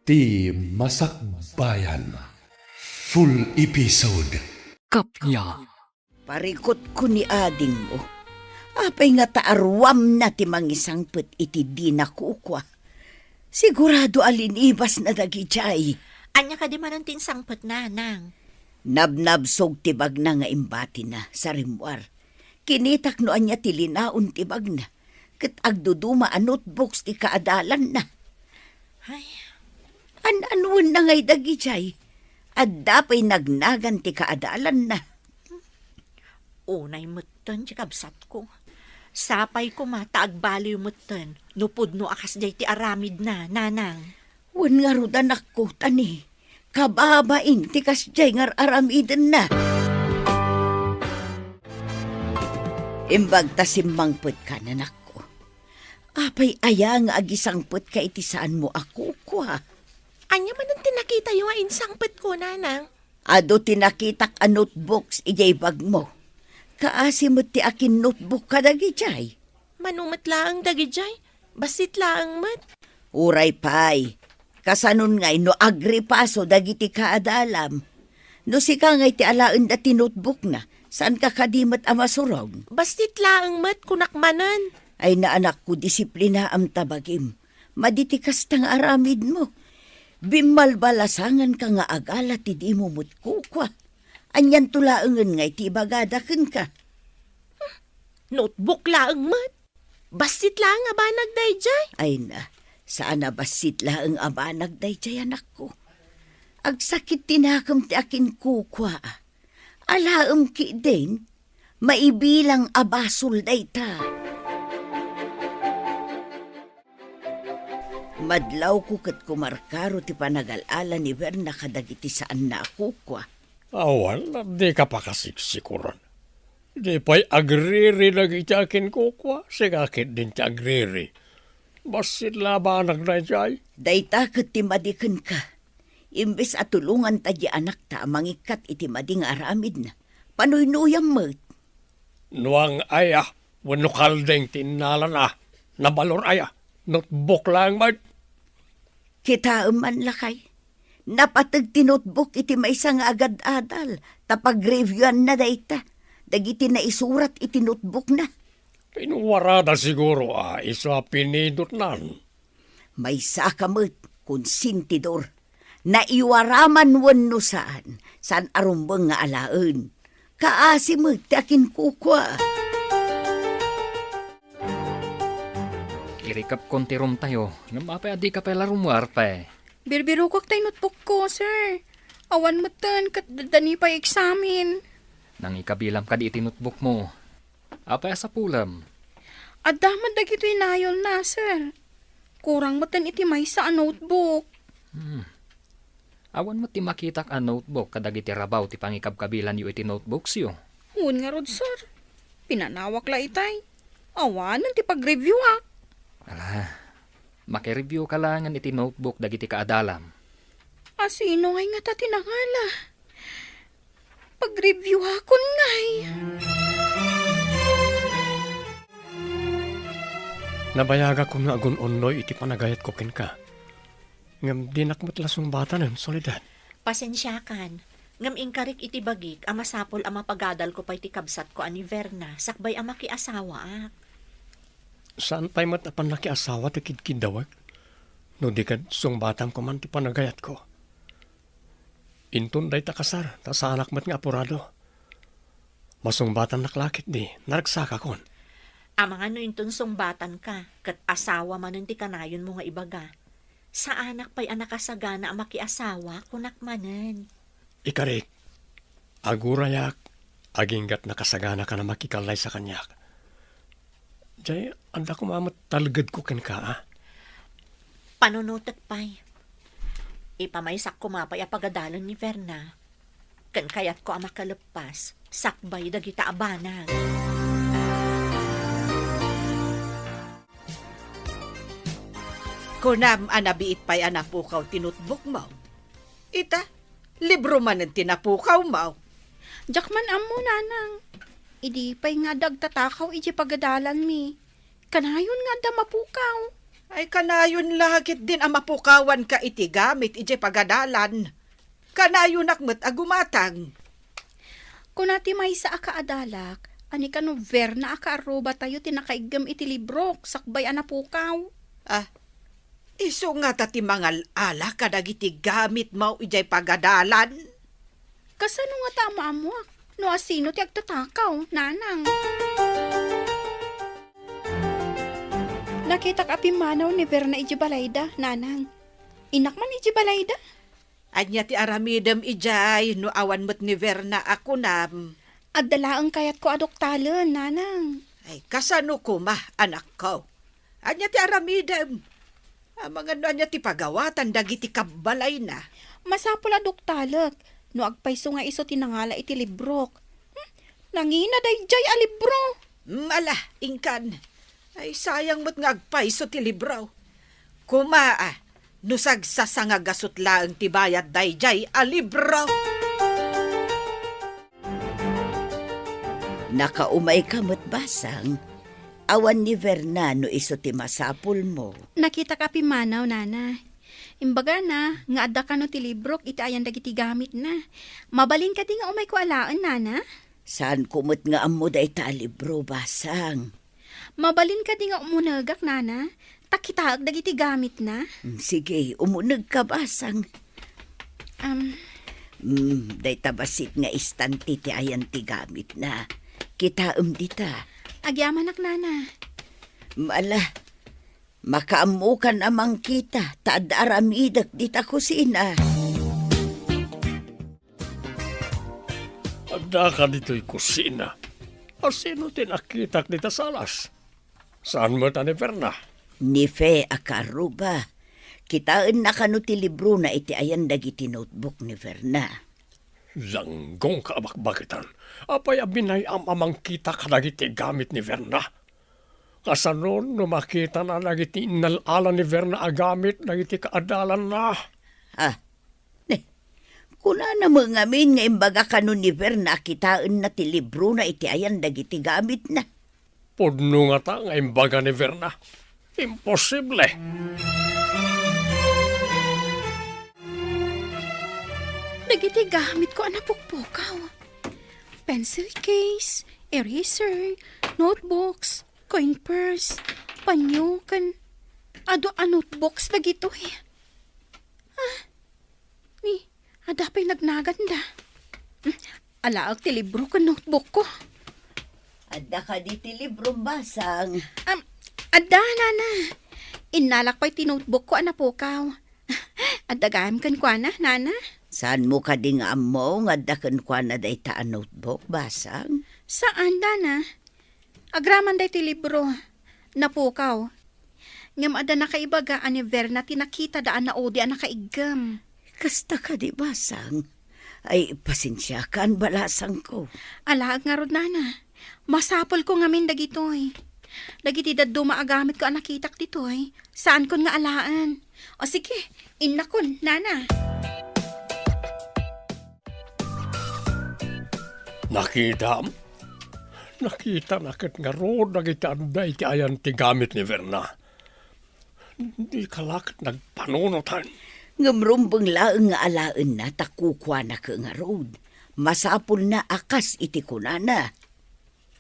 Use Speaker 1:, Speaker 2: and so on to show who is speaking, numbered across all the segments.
Speaker 1: Ti Masakbayan. Full episode.
Speaker 2: Kapya.
Speaker 3: Parikot ko ni ading mo. Apay nga taarwam na ti mangisangpet iti di nakukwa. Sigurado alinibas na dagijay.
Speaker 4: Anya ka di man ang tinsangpet na, nang.
Speaker 3: Nabnabsog tibag na nga imbati na sa rimwar. Kinitak no anya ti linaon tibag na. Kat agduduma a notebooks ti kaadalan na.
Speaker 4: Ay,
Speaker 3: An-anuan na ngay dagijay. At dapay nagnagan ti kaadalan na.
Speaker 4: unay mutten ti kabsat ko. Sapay ko mataag baliw mutten. Nupod no akas day ti aramid na, nanang.
Speaker 3: Wan nga rudan ako, tani. Kababaing ti kasjay ngar aramiden na. Imbag ta simmangput ka na nako. Apay aya nga agisangput ka iti saan mo ako kwa.
Speaker 4: Anya man ang tinakita yung insangpet ko, nanang.
Speaker 3: Ado tinakitak a notebooks ijay bag mo. Kaasimot ti akin notebook kadagi jay.
Speaker 4: Manumat laang dagijay. Basit laang mat.
Speaker 3: Uray pay. Kasanon ngay no agri paso dagiti kaadalam. No sika ngay ti alaan dati notebook na. Saan ka kadimat amasurog?
Speaker 4: Basit laang mat kunakmanan.
Speaker 3: Ay naanak ko disiplina am tabagim. Maditikas tang aramid mo. Bimalbalasangan ka nga agala ti di mo mutkukwa. Anyan tulaangan ngay ti bagadaken ka.
Speaker 4: Notebook laang mat. Basit laang abanag dayjay.
Speaker 3: Ay na, saan na basit laang abanag dayjay anak ko. Agsakit tinakam ti akin kukwa. Alaam ki din, maibilang abasol dayta. Madlaw ko kat kumarkaro ti panag-alala ni Verna kadagiti saan na kukwa.
Speaker 2: Awan, di ka pa kasiksikuran. Di pa'y agriri lagi ti akin kukwa. Sigakit din ti agriri. Basit labanag na jay.
Speaker 3: Dayta kat ti madiken ka. Imbes at tulungan ta di anak ta mangikat iti mading aramid na. Panuynoyam mo.
Speaker 2: Nuang aya, wano kaldeng tinala na. Nabalor aya, notebook lang mat.
Speaker 3: Kita man lakay. Napatag ti notebook iti maisang agad-adal. Tapag-reviewan na dayta. Dagiti na isurat iti notebook na.
Speaker 2: Pinuwarada siguro isa pinindot nan.
Speaker 3: May sakamot kun sintidor. Naiwaraman wano saan. San arumbang nga alaan. Kaasimot ti akin kukwa.
Speaker 5: Irikap konti rum tayo. Namapay adi ka pala rumwar pa eh.
Speaker 6: Birbiro ko tay notebook ko, sir. Awan mo tan, kat dani pa eksamin.
Speaker 5: Nang ikabilam ka di iti notebook mo. Apay sa pulam.
Speaker 6: Adamad dagito inayol na, sir. Kurang mo tan iti may sa notebook.
Speaker 5: Awan mo ti makitak a notebook kadag iti rabaw ti pangikabkabilan yu iti notebooks yu.
Speaker 6: Hun nga rod, sir. Pinanawak la itay. Awan, ti pag-review ha.
Speaker 5: Ala, makireview ka langan iti notebook dagiti kaadalam.
Speaker 6: Asino ngay nga ta tinangala. Pag-review hakon ngay.
Speaker 2: Nabayaga ko nga agun-unoy iti panagayat ko ken ka. Ngam dinakmat lasong bata ng solidad.
Speaker 4: Pasensyakan. Ngam ingkarik iti bagik, ama sapol ama pagadal ko pa iti kabsat ko ani Verna, sakbay ama ki asawa ak.
Speaker 2: Saan tayo matapan laki asawa ti kidkidawag? No di ka sung batam ko man ti panagayat ko. Intun day takasar, ta sa anak mat nga apurado. Masung batan naklakit di, naragsaka kon.
Speaker 4: Amang ano yung sumbatan ka, kat asawa man ti kanayon mo nga ibaga. Sa anak pa'y anak kasagana ama ki asawa, kunak manen.
Speaker 2: Ikarik, agurayak, aginggat nakasagana ka na makikalay sa kanyak. Jay, anda ko mamat talagad ko ken ka,
Speaker 4: Panunutot pa'y. Ipamaysak ko mapay apagadalan ni Verna. Kan kayat ko ama kalepas, sakbay dagita abanag.
Speaker 7: Kunam anabiit pa'y anapukaw tinutbok mo. Ita, libro man ang tinapukaw mo.
Speaker 6: Jakman amo nanang. Idi pa'y nga dagtatakaw iji pagadalan mi. Kanayon nga da mapukaw.
Speaker 7: Ay kanayon lagit din ang mapukawan ka iti gamit iti pagadalan. Kanayon akmet agumatang.
Speaker 6: Kung nati may sa akaadalak, ani ka no Verna akaaroba tayo tinakaigam iti librok, sakbay anapukaw.
Speaker 7: Iso nga tati mangal ala kadagiti gamit mo ijay pagadalan.
Speaker 6: Kasano nga tama mo? No asino ti agtatakaw, nanang. Nakita ka pimanaw ni Verna iji balayda, nanang. Inak man iji balayda?
Speaker 7: Anya ti aramidem ijay no awan mo't ni Verna ako nam.
Speaker 6: Agdalaang kayat ko adoktalan, nanang.
Speaker 7: Ay kasano ko anak ko. Anya ti aramidem. Mga anya ti pagawatan dagiti kabalay na.
Speaker 6: Masapol adoktalak. No agpayso nga iso tinangala iti librok. Nangina day jay a libro.
Speaker 7: Mala, ingkan. Ay sayang mo't nga agpaiso ti libraw. Kumaa, nusag sa sangagasot laang ti bayad day jay a libraw.
Speaker 3: Nakaumay kamot basang. Awan ni Verna no iso ti masapul mo.
Speaker 6: Nakita ka pimanaw, nana. Imbaga na, nga adda ka no ti librok, iti ayan dagiti gamit na. Mabalin ka di nga umay ko alaan, nana.
Speaker 3: Saan kumot nga amo day ta libro basang.
Speaker 6: Mabalin ka di nga umunagak, nana. Takitaag dagiti gamit na.
Speaker 3: Sige, umunag ka basang. Day tabasit nga istanti ti ayan ti gamit na. Kitaem dita.
Speaker 6: Agyamanak, nana.
Speaker 3: Mala, makaamukan amang kita, taad aramidak dita kusina.
Speaker 2: Adda ka dito'y kusina. Asino tinakitak dita salas? Saan mo ta ni Verna?
Speaker 3: Ni Fe akaruba. Kitaan na kano ti libro na iti ayan dagiti notebook ni Verna.
Speaker 2: Langgong kaabakbakitan. Apay abinay amang kita kadagiti gamit ni Verna. Kasanon no makita na nagiti inalala ni Verna agamit nagiti kaadalan na.
Speaker 3: Kuna na mga amin nga imbaga kano ni Verna kitaan na ti libro na iti ayan dagiti gamit na.
Speaker 2: Pudno nga ta nga imbaga ni Verna. Imposible.
Speaker 6: Dagiti gamit ko anapukpukaw. Pencil case, eraser, notebooks, coin purse, panyo, ado a notebooks dagito eh. Ni, adapay nagnaganda. Alaag ti libro ka notebook ko.
Speaker 3: Adda ka di ti libro basang.
Speaker 6: Adda, nana. Inalakpay ti notebook ko anapukaw. Adda gayam kan kwa na, nana.
Speaker 3: Saan mo ka ding amo nga dakan kwa na day ta notebook basang?
Speaker 6: Saan, nana? Agraman day ti libro. Napukaw. Ngam ada nakaibaga ani Verna tinakita daan na odi ang nakaigam.
Speaker 3: Kasta ka di basang? Ay, pasensya ka ang balasang ko.
Speaker 6: Alaag nga rod, nana. Masapol ko ngamin dagitoy. Dagiti daddo maagamit ko ang nakitak ditoy. Saan kon nga alaan? O sige, inakon, nana.
Speaker 2: Nakita nakit nga rood nagiti anday ti ayan ti gamit ni Verna. Di kalakit nagpanunutan.
Speaker 3: Ngamrumbang laeng nga alaan na takukwa na ka nga road. Masapul na akas iti kunana.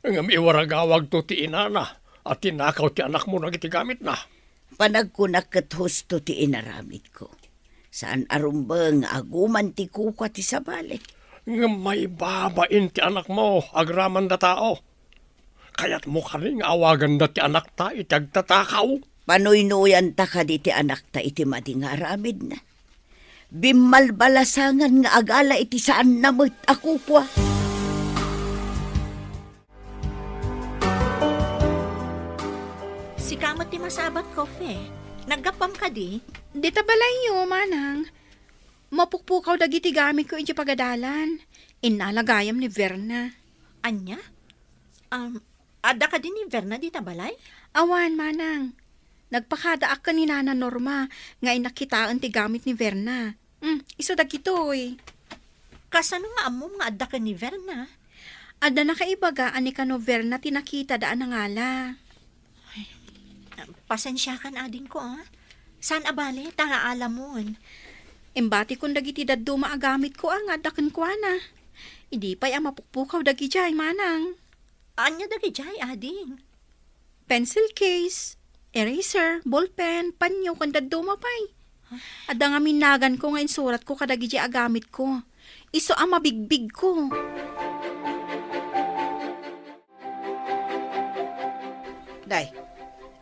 Speaker 2: Ngam iwaragawag to ti inana at tinakaw ti anak mo nagiti gamit na.
Speaker 3: Panagkunak kat husto ti inaramit ko. Saan arumbang aguman ti kukwa ti sabali.
Speaker 2: Ngam may babain ti anak mo agraman da tao. Kaya't mo ka rin awagan da ti anak ta itagtatakaw.
Speaker 3: Panoy-noyan ta ka di ti anak ta iti madingaramid na. Bimalbalasangan nga agala iti saan namit ako kwa.
Speaker 4: Si kamot ti masabat kofe. Naggapam ka di?
Speaker 6: Di tabalayo, manang. Mapukpukaw dagiti gamit ko iti pagadalan. Inalagayam ni Verna.
Speaker 4: Anya? Ada ka din ni Verna di tabalay?
Speaker 6: Awan, manang. Nagpakadaak ka ni Nana Norma nga inakitaan ti gamit ni Verna. Iso dagitoy.
Speaker 4: Kasano nga amom nga ada ka ni Verna?
Speaker 6: Ada na kaibaga ani ka no Verna tinakita daan ngala.
Speaker 4: Pasensya kan ading ko, San abali, tanga alamon.
Speaker 6: Imbati kong dagiti daddo maagamit ko nga daken ko na. Idi pa'y mapukpukaw dagi jay manang.
Speaker 4: Anya dagi jay, ading?
Speaker 6: Pencil case, eraser, ballpen, panyo, kung daddo mapay. Ada nga minagan ko nga insurat ko kadagi jay agamit ko. Iso ang mabigbig ko.
Speaker 7: Day,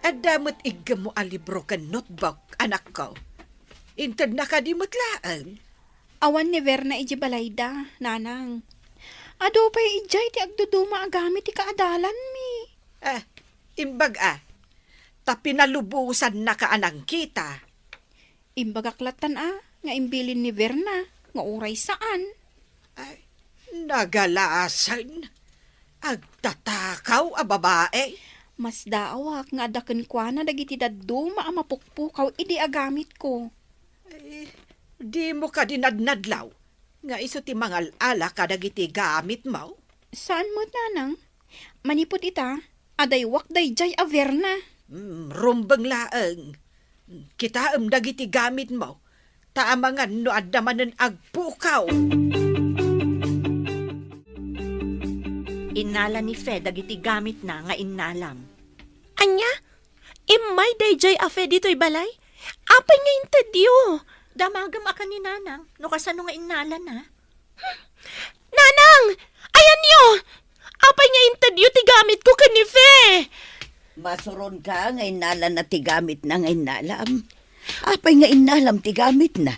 Speaker 7: adamot igam mo alibro ka notebook, anak ko. Intad na ka di matlaan.
Speaker 6: Awan ni Verna iji balayda, nanang. Ado pa'y ijay ti agduduma agamit ti kaadalan mi.
Speaker 7: Imbag tapi nalubusan na ka anang kita.
Speaker 6: Imbagaklatan nga imbilin ni Verna, nga uray saan.
Speaker 7: Ay, nagalaasan. Agtatakaw a babae.
Speaker 6: Mas daawak nga adaken kwa na dagiti daddo maamapukpukaw idi agamit ko.
Speaker 7: Di mo ka dinadnadlaw. Nga iso ti mangal ala ka dagiti gamit mo.
Speaker 6: Saan mo, nanang? Manipot ita, adaywak dayjay a Verna.
Speaker 7: Rumbang laeng. Kita dagiti gamit mo. Taamangan no adamanen agpukaw.
Speaker 4: Inala ni Fe dagiti gamit na nga inalam.
Speaker 8: Anya? Imay dayjay afe dito'y balay? Apay nga intadyo.
Speaker 4: Damagam akan ni nanang, no kasano nga inala na.
Speaker 8: Nanang! Ayan niyo! Apay nga intadyo ti gamit ko ka ni Fe.
Speaker 3: Masuron ka nga inalan na tigamit na nga inalam. Apay nga inalam tigamit na.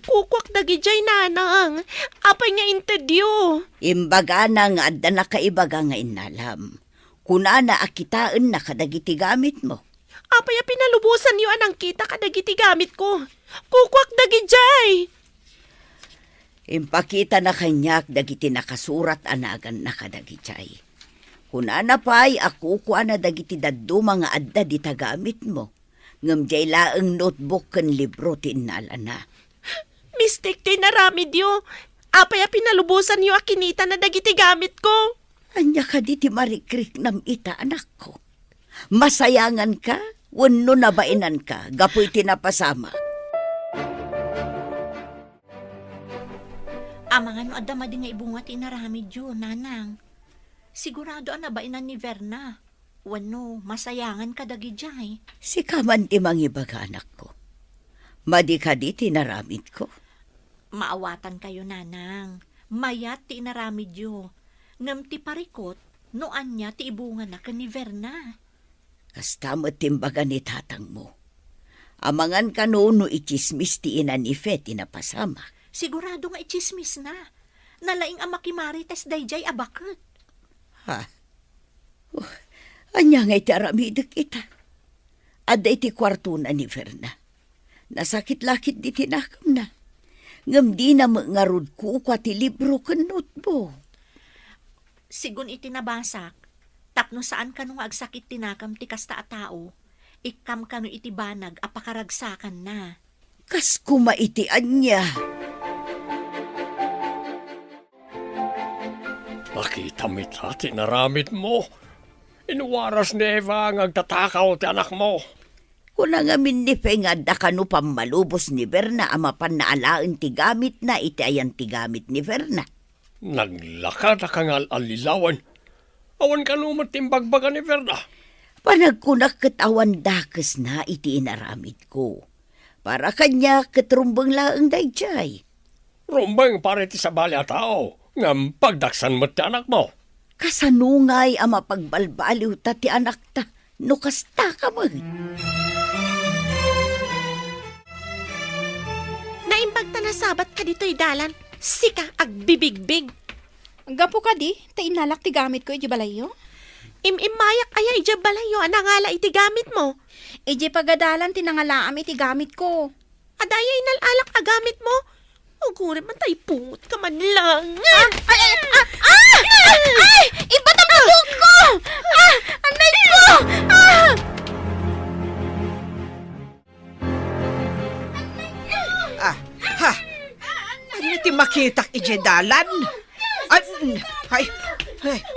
Speaker 8: Kukwak dagi jay nanang. Apay nga intadyo.
Speaker 3: Imbaga na nga adda na kaibaga nga inalam. Kunana akitaan na kadagi tigamit mo.
Speaker 8: Apay a pinalubusan niyo anang kita kadagi ti gamit ko. Kukwak dagi jay.
Speaker 3: Impakita na kanyak dagiti nakasurat anagan na kadagi jay. Kunana pa'y ako kuha na dagiti daddo mga adda di tagamit mo. Ngam jay laeng notebook kan libro tinala na.
Speaker 8: Mistake ti naramid yo. Apay a pinalubusan niyo akinita na dagiti gamit ko.
Speaker 3: Anya ka di ti marikrik nam ita anak ko. Masayangan ka, wano nabainan ka, gapoy tinapasama.
Speaker 4: Amangan no adama di nga ibunga ti naramid yo, nanang. Sigurado ang nabainan ni Verna. Wano, masayangan ka dagi jay.
Speaker 3: Si kaman ti mangibaga anak ko. Madi ka di tinaramid ko.
Speaker 4: Maawatan kayo, nanang. Mayat ti naramid yo. Ngam ti parikot, noan niya ti ibunga na ka ni Verna.
Speaker 3: Kastamot timbaga ni tatang mo. Amangan ka noon no ichismis ti ina ni Fe tinapasama.
Speaker 4: Sigurado nga ichismis na. Nalaing ang makimarites dayjay abakot.
Speaker 3: Anya nga iti aramidek ita. Ada iti kwarto na ni Verna. Nasakit-lakit di tinakam na. Ngam di na mangarod ko kwa ti libro kan notebook.
Speaker 4: Sigun iti nabasak, tapno saan ka nung agsakit tinakam ti kasta a tao, ikam ka nung iti banag apakaragsakan na.
Speaker 3: Kas kumaitian niya.
Speaker 2: Nakita mita, tinaramit mo. Inuwaras ni Eva ang agtatakaw ti anak mo.
Speaker 3: Kuna nga minnife nga da kanu pamalubos ni Verna ama panaalaan ti gamit na iti ayan ti gamit ni Verna.
Speaker 2: Naglakad ka nga alilawan. Awan ka naman timbagbaga ni Verna.
Speaker 3: Panagkunak katawan dakes na iti inaramit ko. Para kanya katrumbang laang dayjay.
Speaker 2: Rumbang pare ti sa bali a tao. Ngam pagdaksan mo ti anak mo.
Speaker 3: Kasanungay ama pagbalbaliw ta ti anak ta. No kasta ka mo.
Speaker 8: Naimbag ta na sabat ka dito'y dalan. Sika agbibigbig.
Speaker 6: Gapo ka di, ta inalak ti gamit ko iji balayo.
Speaker 8: Imimayak aya iji balayo anangala iti gamit mo.
Speaker 6: Iji pagadalan tinangalaam iti gamit ko.
Speaker 8: Adaya inalalak a gamit mo. Uguri man tayo pungot ka man lang.
Speaker 6: Iba na buhok ko! Anay ko!
Speaker 7: Ano ti makitak ijedalan? Ay,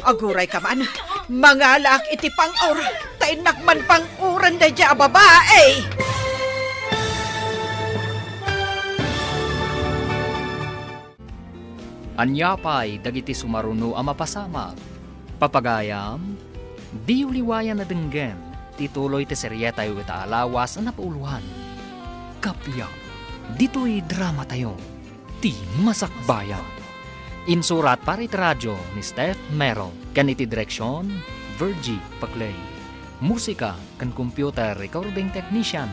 Speaker 7: aguray ka man. Mangalak iti pang-or. tainakman pang uran da dya babae.
Speaker 5: Anyapay dagiti sumaruno ang mapasama. Papagayam, di uliwayan na denggen, tituloy ti seryeta yu ita alawas ang napauluhan. Kapya, dito'y drama tayo, ti masakbayan. Insurat parit radyo ni Steph Mero, ganiti direksyon, Virgie Paclay. Musika kan computer recording technician,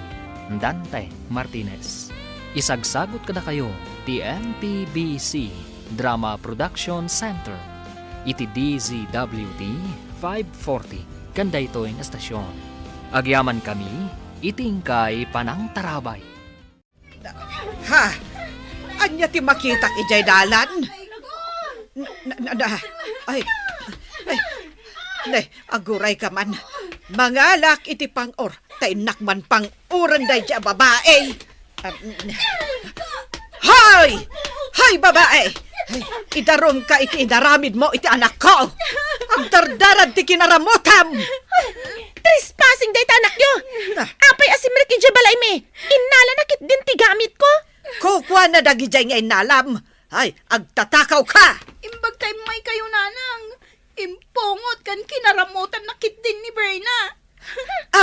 Speaker 5: Dante Martinez. Isagsagot kada kayo, ti MPBC Drama Production Center. Iti DZWT 540, kanda ito ang estasyon. Agyaman kami, itingkay panang tarabay.
Speaker 7: Ha? Anya ti makita ijay dalan? Ay, aguray ka man. Mangalak iti pang-or, tainakman pang-uran day dya babae. Hoy! Hoy, babae! Ay, idarom ka iti inaramid mo iti anak ko. Ang dardarad ti kinaramutam.
Speaker 8: Trespassing day anak nyo! Apay asimrik iti balay me! Inala nakit din ti gamit ko!
Speaker 7: Kukwa na dagijay nga inalam. Ay, agtatakaw ka!
Speaker 6: Imbag tayo may kayo, nanang. Impungot kan kinaramutan na kit din ni Berna.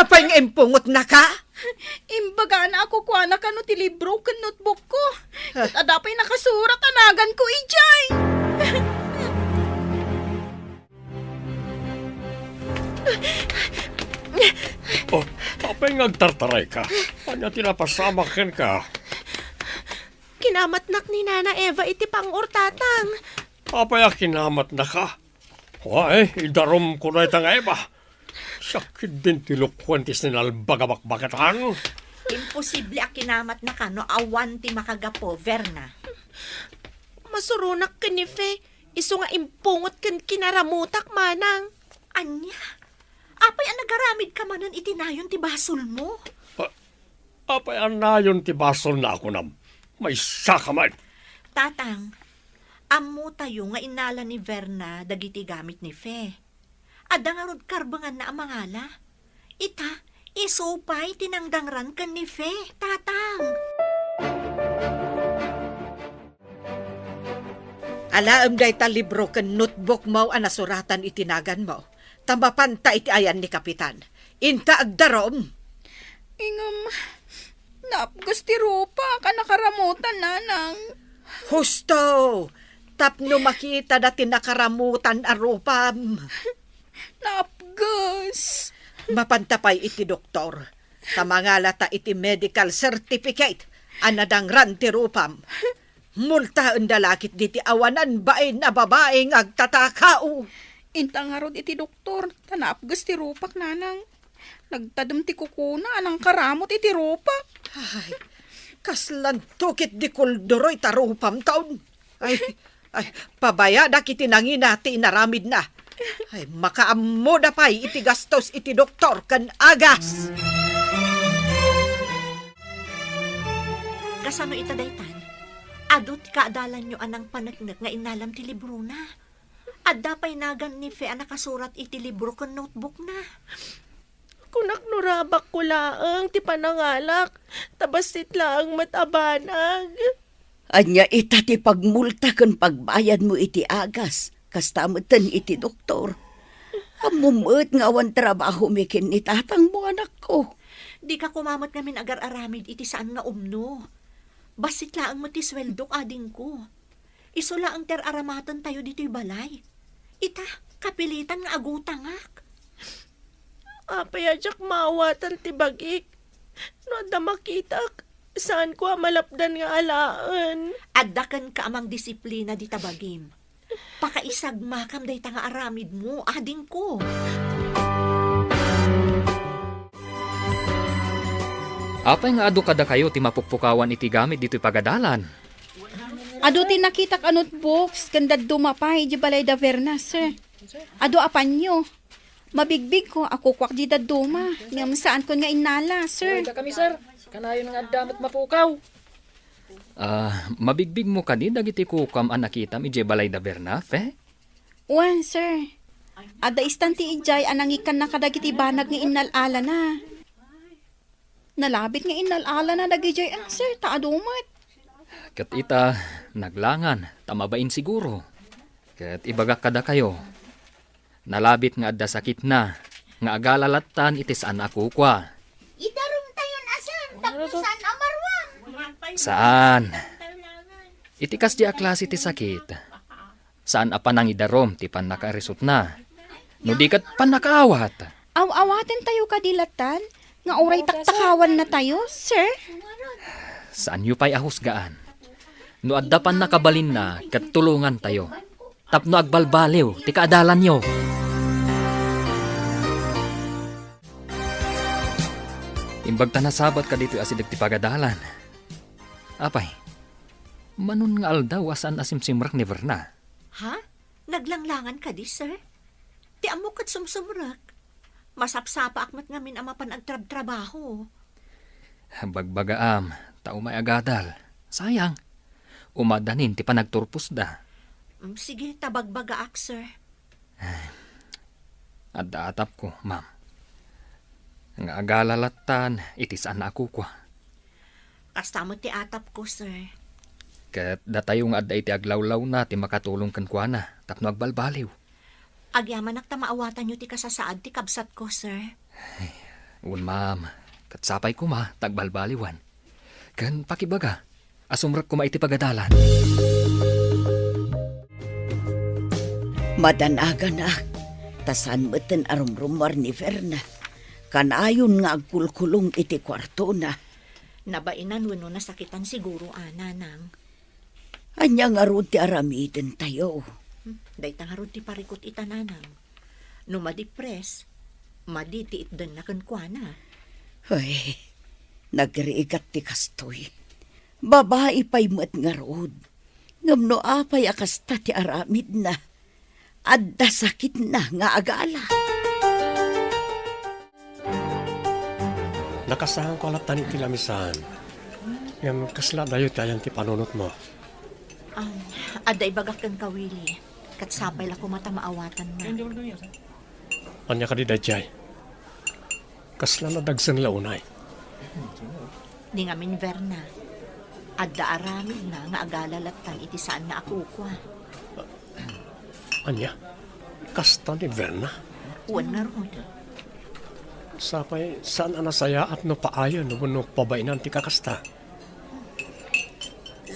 Speaker 7: Apay nga impungot na ka?
Speaker 6: Imbaga na ako kuha na kano ti libro kan notebook ko. At adapay nakasurat anagan ko ijay.
Speaker 2: Oh, apay ngagtartaray ka. Anya tinapasama ken ka.
Speaker 8: Kinamatnak ni Nana Eva iti pang-or tatang.
Speaker 2: Apay kinamat na ka. Ay, idarom ko na itang Eva. Sakit din tilukwantis ni nalbagabakbakatan.
Speaker 4: Imposible a kinamat na kano awan ti makagapo, Verna.
Speaker 8: Masurunak ken ni Fe. Iso nga impungot ken kinaramutak manang.
Speaker 4: Anya? Apay ang nagaramid ka manan itinayon ti basol mo?
Speaker 2: Apay anayon ti basol na ako nam. May saka man.
Speaker 4: Tatang, amo tayo nga inala ni Verna dagiti gamit ni Fe. Adda nga rod karbangan na amangala. Ita, isupay tinangdangran kan ni Fe, tatang.
Speaker 7: Alaam day ta libro ken notebook mo ang nasuratan itinagan mo. Tambapanta iti ayan ni Kapitan. Inta agdarom.
Speaker 6: Ingam, napgusti rupa ka nakaramutan, nanang.
Speaker 7: Husto! Tapno makita dati nakaramutan arupam.
Speaker 6: Napgas.
Speaker 7: Mapantapay iti doktor. Tamangalata iti medical certificate. Anadang ranti rupam. Multa ang dalakit diti awanan bae na babaeng agtatakao.
Speaker 6: Intang harod iti doktor, tanapgas ti rupak, nanang. Nagtadam ti kukuna, anang karamot iti rupak.
Speaker 7: Ay, kaslan tukit di kulduroy tarupam taon. Ay, pabaya da kiti nanginati inaramid na. Ay, makaammo da pa'y iti gastos iti doktor kan agas.
Speaker 4: Kasano ita daytan? Adot kaadalan nyo anang panagnak nga inalam ti libro na. Adda pa'y nagan ni Fe nakasurat iti libro kan notebook na.
Speaker 8: Kunak nurabak ko laang ti panangalak. Tabasit laang matabanag.
Speaker 3: Anya ita ti pagmulta kan pagbayad mo iti agas. Kastamutan iti doktor. Amumut nga awan trabaho mikin ni tatang mo anak ko.
Speaker 4: Di ka kumamot namin agar-aramid iti saan nga umno. Basit laang mo ti sweldok ading ko. Iso laang ter-aramatan tayo dito'y balay. Ita, kapilitan nga agutangak.
Speaker 8: Apay adyak maawatan ti bagik. No da makitak, saan ko malapdan nga alaan.
Speaker 4: Addakan ka amang disiplina di tabagim. Pakaisag makam day nga aramid mo, ading ko.
Speaker 5: Apay nga adu kada kayo ti mapukpukawan iti gamit dito'y pagadalan.
Speaker 6: Ado ti nakita ka notebooks, kanda dumapay di balay da Verna, sir. Ado apan nyo. Mabigbig ko, ako kwak di da duma. Ngam saan ko nga inala, sir.
Speaker 5: Kami sir, kanayon nga damat mapukaw. Mabigbig mo kani dagiti kukam an nakitam ije balay da Berna, Fe?
Speaker 6: Wan, sir. Ada istanti ijay anangikan na kadagiti banag nga inalala na. Nalabit nga inalala na dagijay sir, taadumat.
Speaker 5: Kat ita, naglangan, tamabain siguro. Kat ibagak kada kayo. Nalabit nga adda sakit na, nga agalalatan itis anak ko kwa.
Speaker 3: Idarum tayon asan, tapusan amarwan.
Speaker 5: Saan? Itikas di aklas iti sakit. Saan apanang idarom ti pan nakarisot na. No di kat pan nakaawat.
Speaker 6: Aw-awaten tayo kadilatan, nga oray taktakawan na tayo, sir.
Speaker 5: Saan yu pa'y ahusgaan? No adda pan nakabalin na, kat tulungan tayo. Tapno agbalbaliw, ti kaadalan nyo. Imbag ta nasabat ka dito asidag ti pagadalan. Apay, manon nga aldaw asan asimsimrak ni Verna.
Speaker 4: Ha? Naglanglangan ka di, sir? Ti amo kat sumsumrak. Masapsapa akmat ngamin ama pan agtrab-trabaho.
Speaker 5: Bagbagaam, tao may agadal. Sayang, umadanin ti panagturpos da.
Speaker 4: Sige, tabagbaga ak, sir.
Speaker 5: Adda atap ko, ma'am. Nga agalalatan, itisan na ako kwa.
Speaker 4: Kastamo ti atap ko, sir.
Speaker 5: Kat datayo nga adda iti aglawlaw na ti makatulong kan kwa na, tapno agbalbaliw.
Speaker 4: Agyaman ak tamaawatan nyo ti kasasaad ti kabsat ko, sir.
Speaker 5: Un ma'am, kat sapay ko ma, tagbalbaliwan. Kan pakibaga, asumrak ko maiti pagadalan.
Speaker 3: Madanaga na, tasan meten arumrumar ni Verna. Kanayon nga agkulkulong iti kwarto na.
Speaker 4: Nabainan wano nasakitan siguro, ana, nang.
Speaker 3: Anya nga ron ti aramiden tayo.
Speaker 4: Dayta nga ron ti parikot itananang. No madipres, maditi itdan na kankwana.
Speaker 3: Ay, nagriigat ti kastoy. Babae pa'y mat nga rod. Ngamno apay akasta ti aramid na. Adda sakit na nga agala.
Speaker 2: Nakasahan ko alatan iti lamisan. Ngam kasla dayo tayan ti panunot mo.
Speaker 4: Aday bagak kang kawili. Kat sapay la ko mata maawatan na.
Speaker 2: Anya ka di dayjay. Kasla na dagsan launay.
Speaker 4: Di nga min Verna. Adda aramid na nga agalalatan iti saan na ako kwa.
Speaker 2: Anya? Kasta ni Verna?
Speaker 4: Uwan nga ron.
Speaker 2: Sapay, saan anasaya at no paayon no pabainan ti kakasta?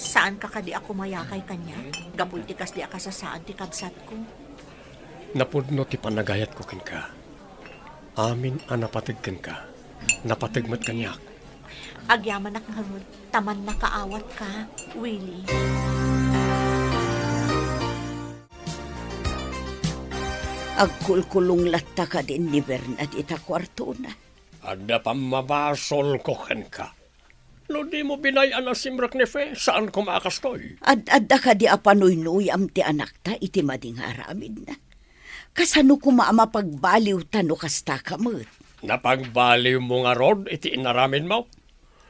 Speaker 4: Saan ka kadi ako mayakay kanya? Gapul ti kas di akasasaan ti kabsat ko.
Speaker 2: Napudno ti panagayat ko ken ka. Amin anapatig ken ka. Napatigmat kanyak.
Speaker 4: Agyaman ak nga ron. Taman nakaawat ka, Willie.
Speaker 3: Agkulkulong latta ka din ni Verna at ita kwarto na.
Speaker 2: Ada pamabasol ko ken ka. No di mo binayan ang simrak ni Fe, saan ko makastoy?
Speaker 3: Adda ka di apanoy-noy am ti anak ta iti mading haramid na. Kasano ko maamapagbaliw tano kasta kamot.
Speaker 2: Napagbaliw mo nga rod, iti inaramin mo.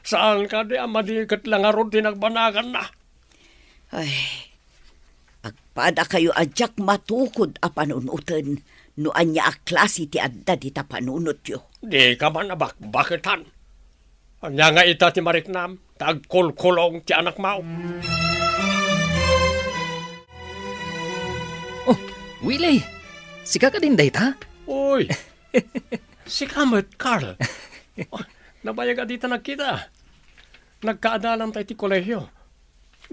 Speaker 2: Saan ka di amadikat lang nga rod tinagbanagan na?
Speaker 3: Ay, agpada kayo adyak matukod a panunutan no anya a klase ti adda di ta panunot yo.
Speaker 2: Di ka man bakbakitan. Anya nga ita ti mariknam, tagkulkulong ti anak mo.
Speaker 5: Oh, Willie! Sika ka din dayta?
Speaker 2: Uy! Si Kamet, Carl. Oh, nabayag dito nagkita. Nagkaadalan tayo ti kolehyo.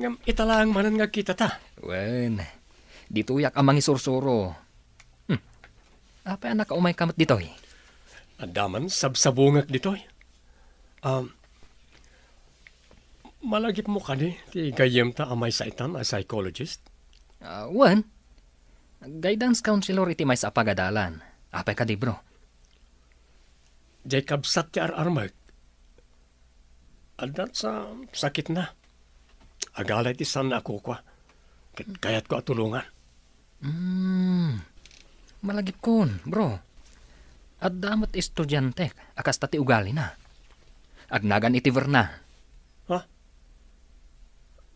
Speaker 2: Ngam italang manan nga kita ta.
Speaker 5: Wen, dito yak amang isursuro. Apa anak ka umay kamat ditoy?
Speaker 2: Adaman sabsabungak ditoy. Malagip mo ka ni, ti gayem ta amay saitan a psychologist.
Speaker 5: Wen, guidance counselor iti may sa pagadalan. Apay ka di bro?
Speaker 2: Jacob sat ti ararmag. Adat sa sakit na. Agalay ti san na ako kwa. Kaya't ko atulungan.
Speaker 5: Malagip kon, bro. At damat estudyante, akas tati ugali na. Agnagan iti Verna.
Speaker 2: Ha?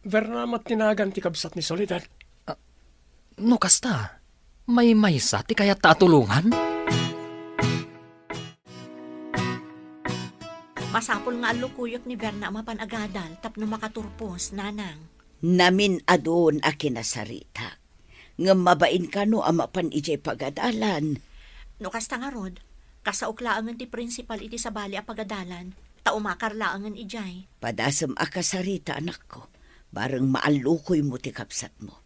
Speaker 2: Verna mat tinagan ti kabsat ni Soledad.
Speaker 5: No kasta. May maysa ti kayat tatulungan?
Speaker 4: Masapol nga alukuyok ni Verna amapan agadal tapno makaturpos, nanang.
Speaker 3: Namin adon a kinasarita. Nga mabain ka no amapan ijay pagadalan.
Speaker 4: No kasta nga rod, kasauklaan ti principal iti sabali a pagadalan, taumakarlaangan ijay.
Speaker 3: Padasam a kasarita anak ko. Barang maalukoy mo ti kapsat mo.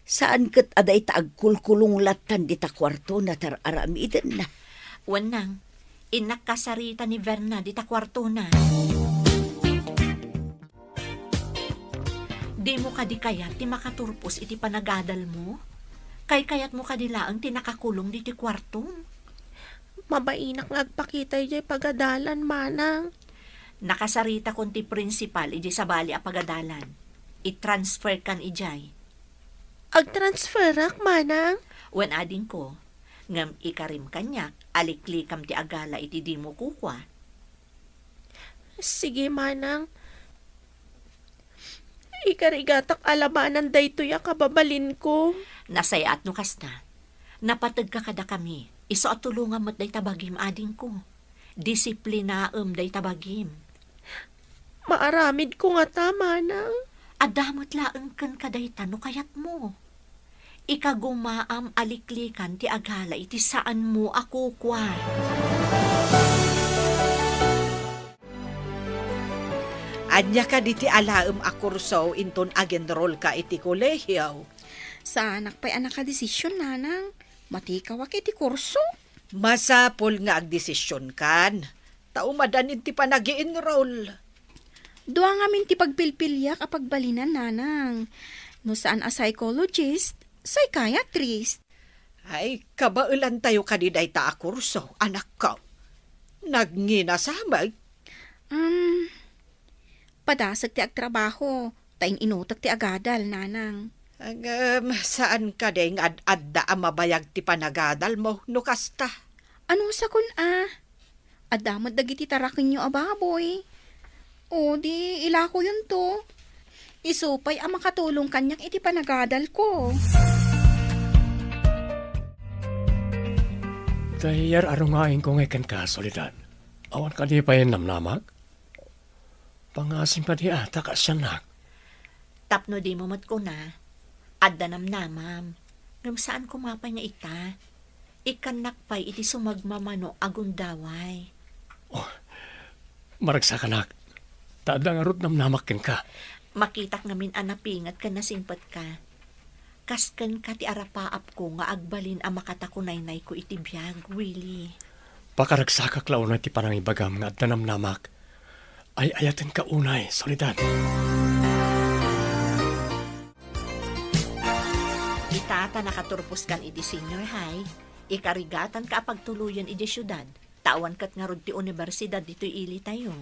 Speaker 3: Saan kat aday taagkulkulong latan di ta kwarto na tararamiden na.
Speaker 4: Wanang, inak kasarita ni Verna di ta kwarto na. Di mo kadi kayat ti makaturpos iti panagadal mo? Kayat mo kadilaang ti nakakulong di ti kwarto?
Speaker 8: Mabainak nga agpakita ijay pagadalan, manang.
Speaker 4: Nakasarita kon ti principal iti sabali a pagadalan. I-transfer kan ijay.
Speaker 8: Agtransferak, manang?
Speaker 4: Wan ading ko, ngam ikarim kanyak, aliklikam ti agala iti di mo kukwa.
Speaker 8: Sige, manang. Ikarigatak alabanan daytoy a kababalin ko.
Speaker 4: Nasayat no kasta. Napatag ka kada kami. Iso at tulungan mo't day tabagim ading ko. Disiplinaam day tabagim.
Speaker 8: Maaramid ko nga ta, manang.
Speaker 4: Adamot laeng ken kaday tano kayat mo. Ikagumaam aliklikan ti agala iti saan mo ako kwa.
Speaker 7: Anya ka di ti alaem a kurso inton agenrol ka iti kolehiyaw.
Speaker 6: Sa anak pa'y anak ka desisyon, nanang. Matikaw iti kurso.
Speaker 7: Masapol nga agdesisyon kan. Taumadan ti panag-i-enroll.
Speaker 6: Dua nga min ti pagpilpilyak a pagbalinan, nanang. No saan a psychologist, psychiatrist.
Speaker 7: Ay, kabailan tayo kaniday ta a kurso, anak ka. Nagnginasamay.
Speaker 6: Padasag ti agtrabaho, taing inutak ti agadal, nanang.
Speaker 7: Saan ka ding ad-adda ang mabayag ti panagadal mo, no kasta?
Speaker 6: Ano sa kun Adamot dagiti tarakin nyo ababoy. O di ilako yun to. Isupay ang makatulong kanyak iti panagadal ko.
Speaker 2: Dayar arungain ko ngayon ka, Soledad. Awan ka di pa yung namnamag? Pangasin pa di ata ka siyanak.
Speaker 4: Tapno di mo mat ko na. Adda namnamam. Ngam saan kumapay nga ita? Ikanak pa'y iti sumagmamano agundaway.
Speaker 2: Oh, maragsa ka nak. Tada nga rot namnamakin ka.
Speaker 4: Makitak ngamin anapingat ka na simpat ka. Kaskan ka ti arapaap ko nga agbalin ang makatakunaynay ko iti biyag, Willie.
Speaker 2: Pakaragsa ka klaw na ti panangibagam nga adda namnamak. Ay ayatin ka unay, Soledad.
Speaker 4: Itata nakaturpos kan iti senior high. Ikarigatan ka pagtuluyan iti syudad. Tawan kat nga rod ti universidad dito'y ili tayo.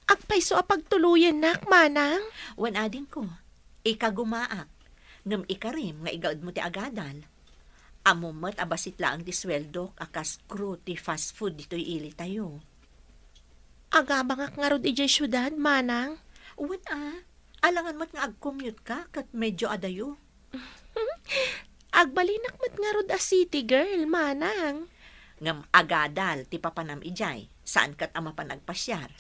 Speaker 8: Agpayso a pagtuluyan nak, manang.
Speaker 4: Wan ading ko, ikagumaak. Ngam ikarim nga igaud mo ti agadal. Amumat abasit laang ti sweldo akas crew ti fast food dito'y ili tayo.
Speaker 8: Agabangak nga rod ijay syudad, manang.
Speaker 4: Wan alangan mat nga ag-commute ka kat medyo adayo.
Speaker 8: Agbalinak mat nga rod a city girl, manang.
Speaker 4: Ngam agadal ti papanam ijay, saan kat ama panagpasyar.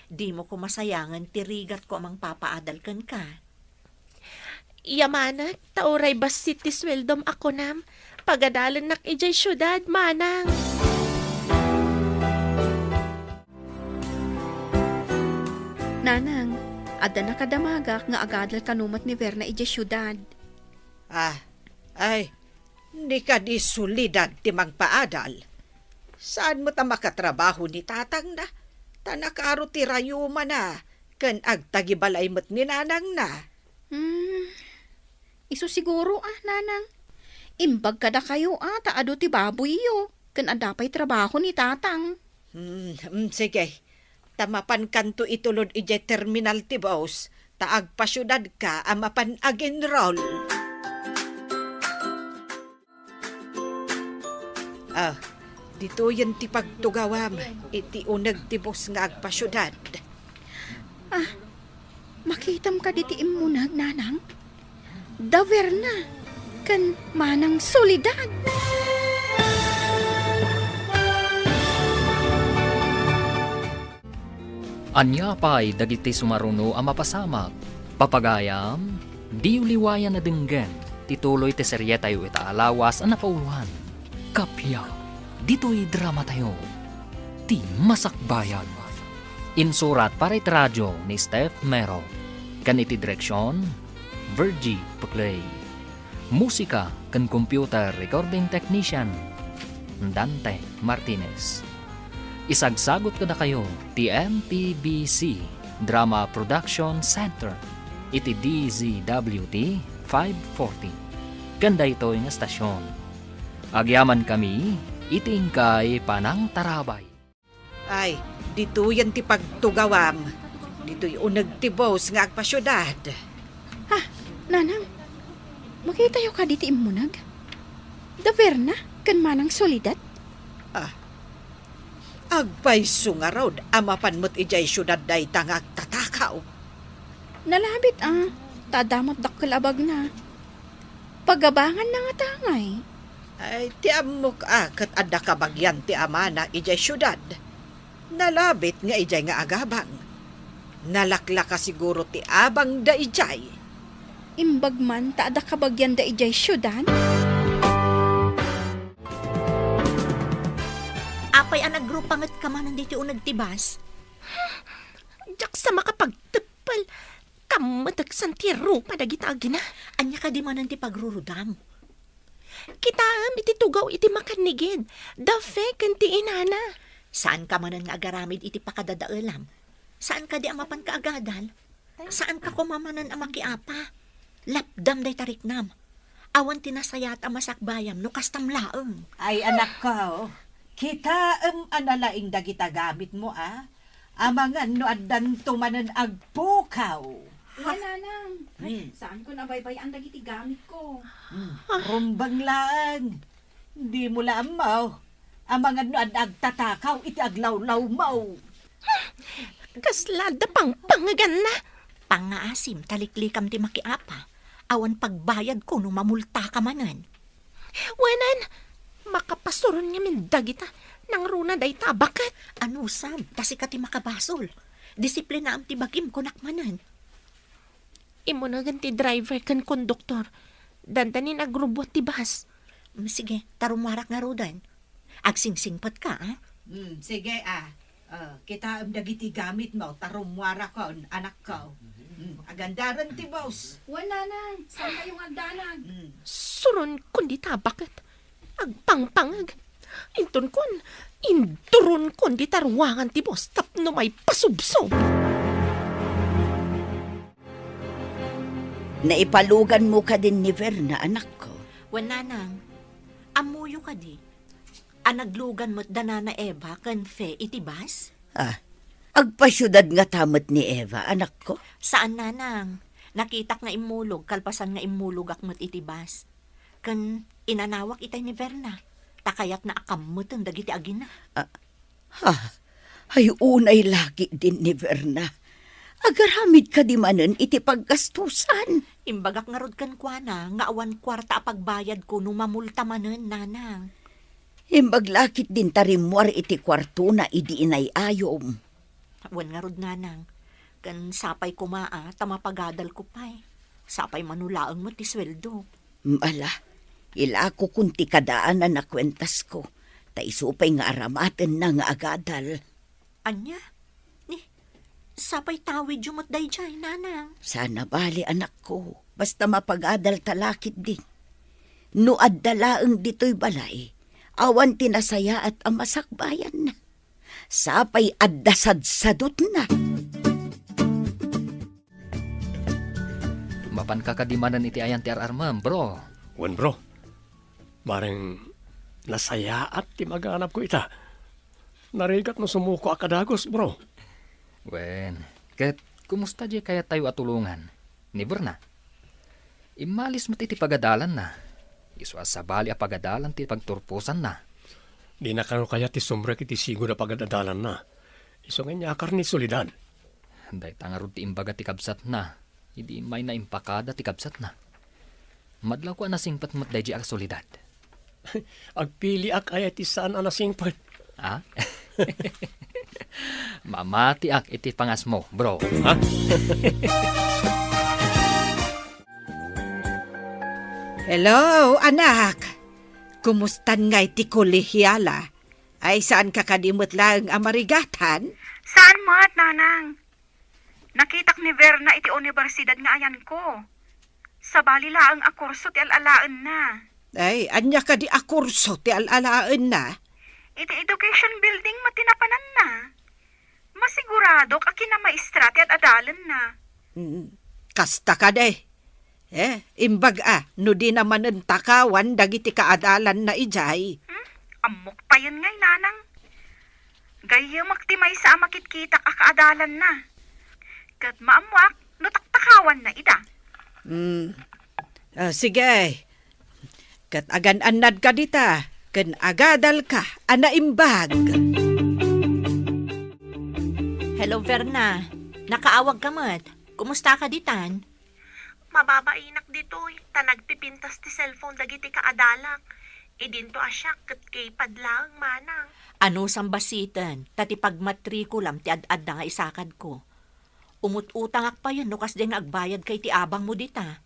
Speaker 4: Di mo ko masayangan tirigat ko amang papaadal kan ka.
Speaker 8: Yamanak, tauray basit ti sweldom ako nam. Pagadalan nak ijay syudad, manang.
Speaker 6: Nanang, adda na kadamagak nga agadal kanumat ni Verna ijay syudad.
Speaker 7: Hindi ka di sulidad ti magpaadal. Saan mo ta makatrabaho ni tatang na? Tanakaro ti rayuma na, kan agtagibalay mo't ni nanang na.
Speaker 6: Iso siguro nanang. Imbag kada kayo taado ti baboy yo, kan adapay trabaho ni tatang.
Speaker 7: Sige, tamapan kanto itulod ije terminal ti boss, taag pasyudad ka amapan ag-enroll. Dito yan ti pagtugawam, iti unag ti boss nga agpasyudad.
Speaker 6: Makitam ka diti imunag, nanang. Da Verna, kan manang solidad.
Speaker 5: Anya pa'y dagiti sumaruno ang mapasamak. Papagayam, di uliwayan na denggen. Tituloy ti serye tayo itaalawas ang napauluhan. Kapya, dito'y drama tayo. Ti Masakbayan. Insurat para iti radyo ni Steph Mero. Kan iti direksyon, Virgie Puclay. Musika kan computer recording technician, Dante Martinez. Isagsagot ko na kayo, TMPBC Drama Production Center, iti DZWT 540. Ganda ito yung estasyon. Agyaman kami, iting kay Panang Tarabay.
Speaker 7: Ay, dito yan ti pagtugawam. Dito'y unag ti boss nga agpasyudad.
Speaker 6: Ha, nanang, makita yo ka diti imunag? Da Verna, kan manang solidad?
Speaker 7: Agpayso nga raw, amapan mo't ijay syudad day tangag tatakaw.
Speaker 6: Nalabit tadamot dakkalabag na. Pagabangan na nga tangay.
Speaker 7: Ay, ti amok kat adda kabagyan ti ama na ijay syudad. Nalabit nga ijay nga agabang. Nalakla ka siguro ti abang da ijay.
Speaker 6: Imbag man taada kabagyan da ijay syudan?
Speaker 4: Apay ang nagrupangat ka man dito unag tibas.
Speaker 8: Jak sa makapagtepal, kamatagsan ti rupa dagita agina.
Speaker 4: Anya ka di man ti pagrurudam.
Speaker 8: Kitaam iti tugaw iti makanigid. Dafe kan ti inana.
Speaker 4: Saan ka man nga agaramid iti pakadadaalam? Saan ka di amapan ka agadal? Saan ka kumamanan ang makiapa? Lapdam day tariknam. Awan tinasayat ang masakbayam no kastam laeng.
Speaker 7: Ay anak ko, kita analaing dagita gamit mo Amangan no addan tumanan agpukaw.
Speaker 6: Wala nang. Saan ko nabaybay ang dagiti gamit ko?
Speaker 7: Rumbang lang. Di mo laamaw. Amangan no agtatakaw iti aglawlaw mo.
Speaker 8: Kaslada pang pangagan na.
Speaker 4: Pangaasim taliklikam ti makiapa. Awan pagbayad ko no mamulta ka manan.
Speaker 8: Wanan, makapasuron nga min dagita. Nang runa day tabakat.
Speaker 4: Ano sam, kasi ka ti makabasol. Disiplina am ti bagim ko nakmanan.
Speaker 8: Imo na ganti driver kan konduktor. Dandanin agrubot ti bus.
Speaker 4: Sige, tarumwarak nga rodan. Agsingsingpat ka,
Speaker 7: Sige kita dagiti gamit mo, tarumwara ko, anak ko. Agandaran ti boss.
Speaker 6: Wala nang. Saan kayong agdanag?
Speaker 8: Suron kundi tabakat. Agpangpangag. Induron kon di tarwangan ti boss tapno may pasubsob.
Speaker 3: Naipalugan mo ka din ni Verna, anak ko.
Speaker 4: Wananang, amuyo ka di. Anaglugan mo't danana Eva kan fe itibas?
Speaker 3: Agpasyudad nga tamat ni Eva, anak ko.
Speaker 4: Saan nanang? Nakitak nga imulog, kalpasan nga imulog akmat itibas. Kan inanawak itay ni Verna. Takayat na akamot ang dagiti agina.
Speaker 3: Ay unay lagi din ni Verna. Agaramid ka di manen iti paggastusan.
Speaker 4: Imbagak nga rod kan kuana, nga awan kwarta pagbayad ko no mamulta manen, nanang.
Speaker 3: Imbaglakit din tarimwar iti kwarto na idi inayayom.
Speaker 4: Awan nga rod, nanang. Kan sapay kumaa, tamapagadal ko pa'y. Sapay manulaang mo ti sweldo.
Speaker 3: Ila ko kunti kadaan na nakwentas ko. Taisupay nga aramaten na nga agadal.
Speaker 4: Anya? Sapay tawid yung matday dyan, nanang.
Speaker 3: Sana bali anak ko. Basta mapagadal talakit din. No addalaeng dito'y balay. Awan tinasaya at ang masakbayan na. Sapay addasadsadot na.
Speaker 5: Mapan kakadimanan iti ayan ti ararmam, bro.
Speaker 2: Wen bro, mareng nasaya at ti maganap ko ita. Narigat no sumuko akadagos, bro.
Speaker 5: Wen, ket kumusta di kaya tayo atulungan? Ni Verna. Imalis mo ti pagadalan na. Iswa sa bali a pagadalan ti pagturpusan na.
Speaker 2: Di na kano kaya ti sumrek iti sigo na pagdadalan na. Iso nga niya akar ni solidad.
Speaker 5: Day tangarod ti imbaga ti kabsat na. Hindi may na impakada ti kabsat na. Madlaw ko anasingpat mo't dahi ak solidad.
Speaker 2: Agpili ak ay iti saan anasingpat.
Speaker 5: Ha? Mamati ak iti pangas mo, bro.
Speaker 2: Ha?
Speaker 7: Hello, anak. Kumustan nga iti kolehyala? Ay saan ka kadimot lang amarigatan?
Speaker 6: Saan mo at, nanang? Nakitak ni Verna iti universidad nga ayan ko. Sa bali laang akurso ti alalaan na.
Speaker 7: Ay, anya ka di akurso ti alalaan na?
Speaker 6: Iti education building matinapanan na. Masigurado ka kinamaestra ti adalan na.
Speaker 7: Kasta ka de. Imbag no di naman ang takawan dagiti kaadalan na ijay.
Speaker 6: Amok pa yun ngay, nanang. Gaya maktimay sa makitkitak akaadalan na. Kat maamuak, no taktakawan na ida.
Speaker 7: Sige. Kat agan-anad ka dita. Kan agadal ka, anaimbag.
Speaker 4: Hello, Verna. Nakaawag ka mat. Kumusta ka ditan?
Speaker 8: Mababainak ditoy, tanagpipintas ti cellphone dagiti kaadalak. Idinto asyak ket kaypad lang manang.
Speaker 4: Ano sambasitan, tati pagmatrikulam ti ad-ad na nga isakad ko. Umut-utangak pa yun, no kas din agbayad kay ti abang mo dita.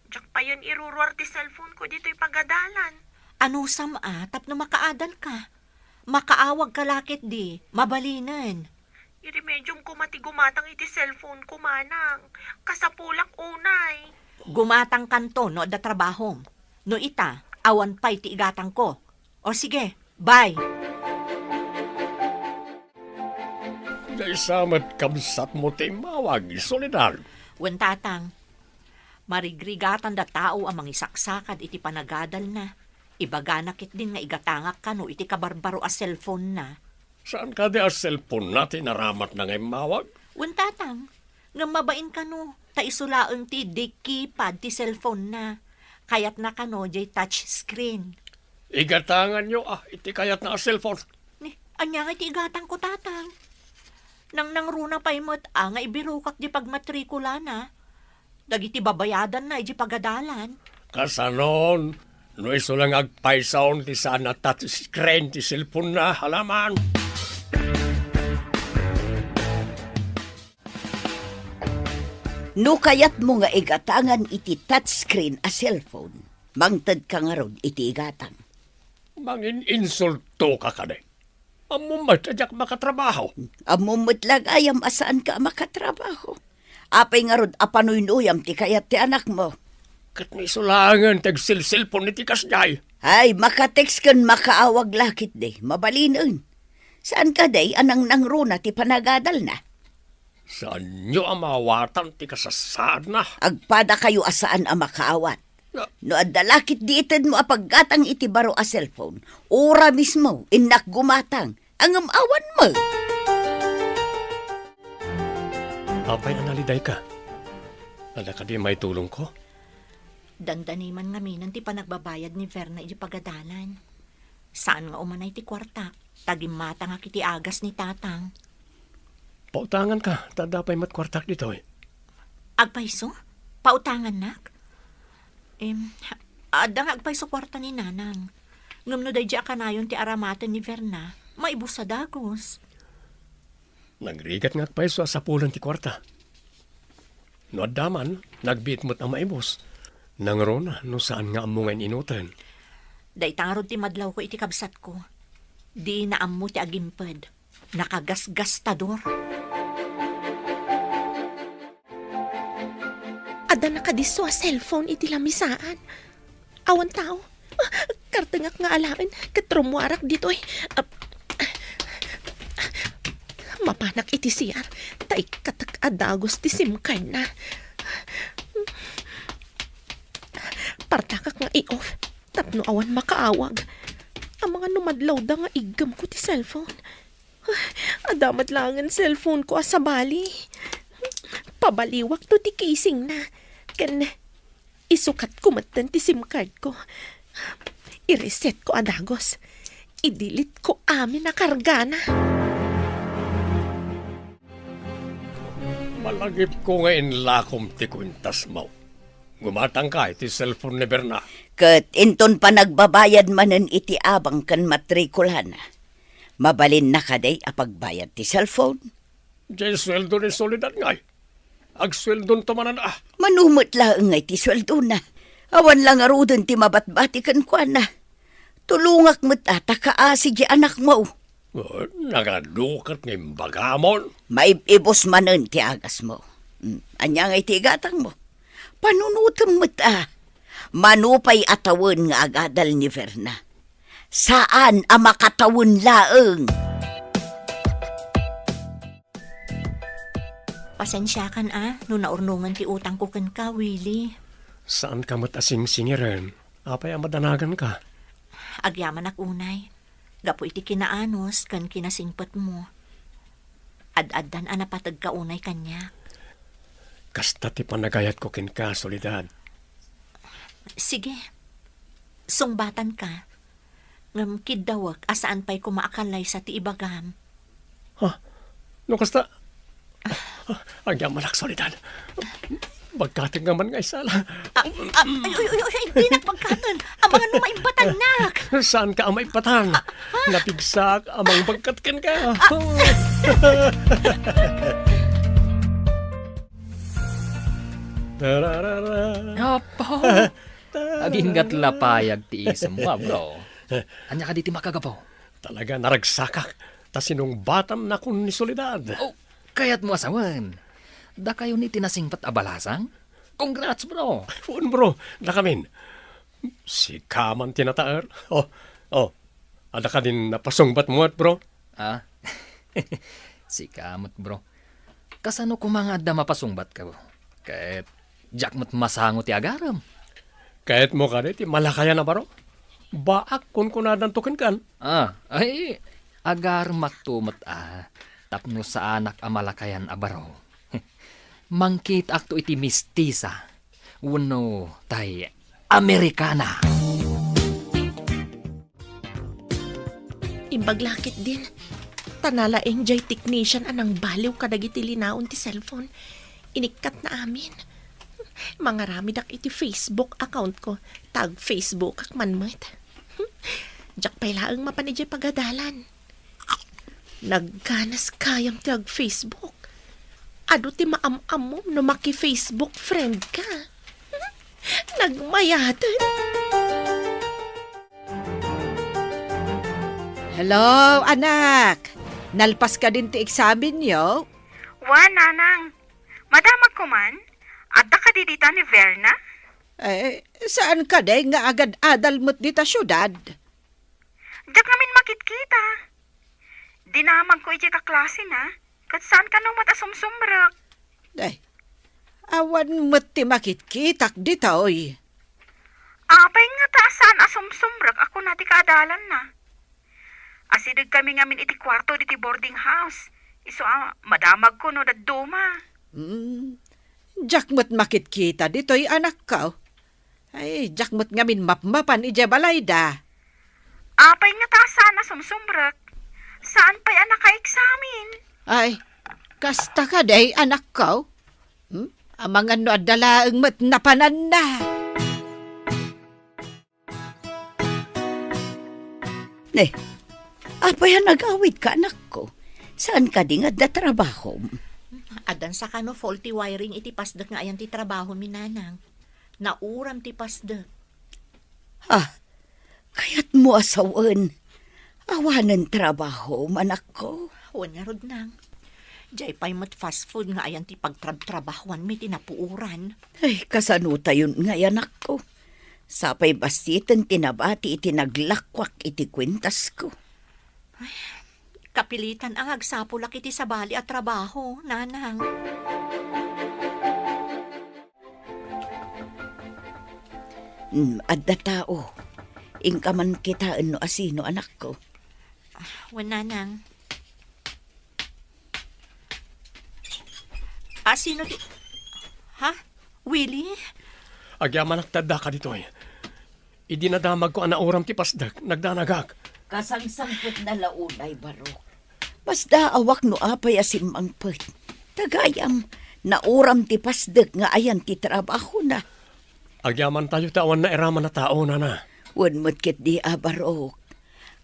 Speaker 8: Diyak pa yun iruruar ti cellphone ko dito'y pagadalan.
Speaker 4: Ano tap na makaadal ka? Makaawag ka lakit di, mabalinan.
Speaker 8: Iremedyong kumati gumatang iti cellphone ko manang. Kasapulak unay.
Speaker 4: Gumatang kanto no da trabaho. No ita, awan pa'y ti igatang ko. O sige, bye.
Speaker 2: Daisamat kamsat mo ti mawag, solidar.
Speaker 4: Wentatang, marigrigatan da tao amang isaksakad iti panagadal na. Ibaganakit din nga igatangak ka no iti kabarbaro a cellphone na.
Speaker 2: Saan ka di a cellphone natin naramat na ngay mawag?
Speaker 4: Wentatang, nga mabain ka no, ta isulaang ti keypad ti cellphone na. Kayat na ka no, jay touch screen.
Speaker 2: Igatangan nyo iti kayat na a cellphone.
Speaker 4: Ni, anya nga iti igatang ko tatang. Nang nangruna pa'y mo't nga ibirukak di pagmatrikula na. Dagiti babayadan na iti pagadalan.
Speaker 2: Kasanon, no iso lang agpaisaon ti sana touch screen ti cellphone na halaman.
Speaker 3: No kayat mo nga igatangan iti touchscreen a cellphone, mangtad ka nga ron iti igatang.
Speaker 2: Mangin insulto ka ka de. Amumat adyak makatrabaho.
Speaker 3: Amumot lang ayam asaan ka makatrabaho. Apay nga ron apanuynoyam ti kayat ti anak mo.
Speaker 2: Kat ni sulangan tagsil-cellphone iti kasjay.
Speaker 3: Ay, makatext kan makaawag lakit de, mabalinon. Saan ka de, anang nangruna ti panagadal na?
Speaker 2: Saan nyo amawatan ti kasasad na?
Speaker 3: Agpada kayo asaan ang makaawat. No adalakit di ited mo apaggatang iti baro a cellphone, ora mismo, inak gumatang, ang amawan mo.
Speaker 2: Apay analiday ka. Ala ka di may tulong ko?
Speaker 4: Dandaniman nga minan ti panagbabayad ni Verna iti pagadalan. Saan nga umanay ti kwarta? Tagimata nga kiti agas ni tatang.
Speaker 2: Pautangan ka, tadapay matkwartak dito eh.
Speaker 4: Agpaiso? Pautangan nak? Ada nga agpaiso kwarta ni nanang. Ngam no day ka nayon ti aramatan ni Verna, maibus sa dagos.
Speaker 2: Nagrigat nga paiso sa pulan ti kwarta. No adaman, nagbit mo't ang maibos. Nangrona, no saan nga amungan inutan.
Speaker 4: Day tangarod ti madlaw ko iti kabsat ko. Di na ammo ti agimpad. Nakagasgastador.
Speaker 8: Ada nakadiso a cellphone iti lamisaan. Awan tao. Kartengak nga alain. Katrumuarak dito eh. Mapanak iti siyar. Ta ikatak adagos ti SIM card na. Partakak nga i-off. Tapno awan makaawag. Ang mga numadlaw da nga igam ko ti cellphone. Adamat lang ang cellphone ko sa bali. Pabaliwak to ti casing na. Kan isukat ko matan ti SIM card ko. I-reset ko adagos. I-delete ko amin na karga na.
Speaker 2: Malagip ko nga inlakom ti kwintas mo. Gumatang ka iti cellphone ni Berna.
Speaker 3: Kat inton pa nagbabayad manen iti abang kan matrikulan. Mabalin na kaday apagbayad ti cellphone.
Speaker 2: Diyay sweldo ni Soledad ngay. Agsweldo to manan
Speaker 3: Manumot lang ngay ti sweldo na. Awan lang arudon ti mabatbatikan kwa na. Tulungak mo't atakaasi di anak mo.
Speaker 2: Oh, nagadukat ng bagamon.
Speaker 3: Maibibos manen ti agas mo. Anya ngay ti gatang mo. Panunutom mo't manupay atawon nga agadal ni Verna. Saan ang makatawon laeng?
Speaker 4: Pasensya kan no naurnungan ti utang ko kan ka, Willie.
Speaker 2: Saan ka matasing singiren? Apay ang madanagan ka?
Speaker 4: Agyaman ak unay. Gapo iti kinaanos kan kinasingpat mo. Ad-addan anapatag ka unay kanya.
Speaker 2: Kasta ti panagayat ko kin ka, Soledad.
Speaker 4: Sige. Sungbatan ka. Ngam kidawak asaan pa'y kumaakalay sa ti ibagam.
Speaker 2: No kasta... Agyaman ak, Soledad. Bagkating naman nga isala.
Speaker 4: Ay, di nagpagkatan. Ang mga numaimbatan nak.
Speaker 2: Saan ka ang maipatan? Napigsak amang bagkatkan ka.
Speaker 5: Apo. Aginggat lapayag ti isem mo, bro. Anya ka diti makagapaw.
Speaker 2: Talaga naragsakak. Ta sinong batam na kun ni Soledad.
Speaker 5: Oh, kaya't mo asawan. Da kayo ni tinasingpat abalasang? Congrats, bro.
Speaker 2: Phone bro, nakamin. Si Kaman tinataar. Ada ka din napasungbat mo at bro.
Speaker 5: Si kamot, bro. Kasano kumanga da mapasungbat ka, bro? Kahit jakmot masangot ti agaram.
Speaker 2: Kahit mo ka ti malakayan na baro. Baak kun kunadan tukin kan.
Speaker 5: Ay, agar maktumot tapno sa anak amalakayan abaro. Mangkit akto iti mistisa. Wano tay Amerikana.
Speaker 8: Imbaglakit din. Tanalaeng jay technician anang baliw kadagiti linaon ti cellphone. Inikat na amin. Mga ramidak iti Facebook account ko. Tag Facebook ak manmat. Jak pailaang mapanidya pagadalan. Nagkanas kayam tag Facebook. Ado ti maam-am mo no maki-Facebook friend ka. Nagmayatan.
Speaker 7: Hello, anak. Nalpas ka din ti examen niyo?
Speaker 9: Nanang. Madamag ko man, adda ka didita ni Verna?
Speaker 7: Saan ka day nga agad adal mo't dita syudad?
Speaker 9: Diyak namin makitkita. Dinamag ko iti kaklase na, kat saan ka nung matasumsumrak?
Speaker 7: Awan mo't ti makitkitak dita, oy.
Speaker 9: Apay nga taasan asumsumrak ako na ti kaadalan na. Asidag kami ngamin iti kwarto diti boarding house. Iso madamag ko no daduma.
Speaker 7: Diyak mo't makitkita dito'y anak ka. Ay, diyak mo't ngamin mapmapan ija balay da.
Speaker 9: Apay nga taasan asumsumrak. Saan pa'y anak ka eksamin?
Speaker 7: Ay, kasta ka day anak ka. Amang ano adalaang mo't napanan na.
Speaker 3: Apay nag-awit ka anak ko. Saan ka di nga da trabaho?
Speaker 4: Adan sa kano faulty wiring iti pasdak nga ayan ti trabaho minanang. Nauram ti pasdak.
Speaker 3: Kaya't mo asawan. Awanan trabaho, manak ko.
Speaker 4: Huwag nga rod nang. Diyay pa'y mat fast food nga ayan ti pagtrabahuan mi tinapuuran.
Speaker 3: Ay, kasano tayon nga anak ko. Sapay bastitan tinabati iti naglakwak iti kwintas ko.
Speaker 4: Kapilitan ang agsapulak iti sabali at trabaho, nanang.
Speaker 3: Adda tao. Ingkaman kita no asino anak ko.
Speaker 4: Nanang. Asino ti... Ha? Willie?
Speaker 2: Agyaman tada ka dito eh. Idinadamag ko anauram ti pasdak, nagdanagak.
Speaker 3: Kasangsangpot na launay barok. Basta awak no apay asimangpot. Tagayam, nauram ti pasdak nga ayan ti trabaho na.
Speaker 2: Agyaman tayo tawan na eraman na tao na.
Speaker 3: Wan kit di abarok.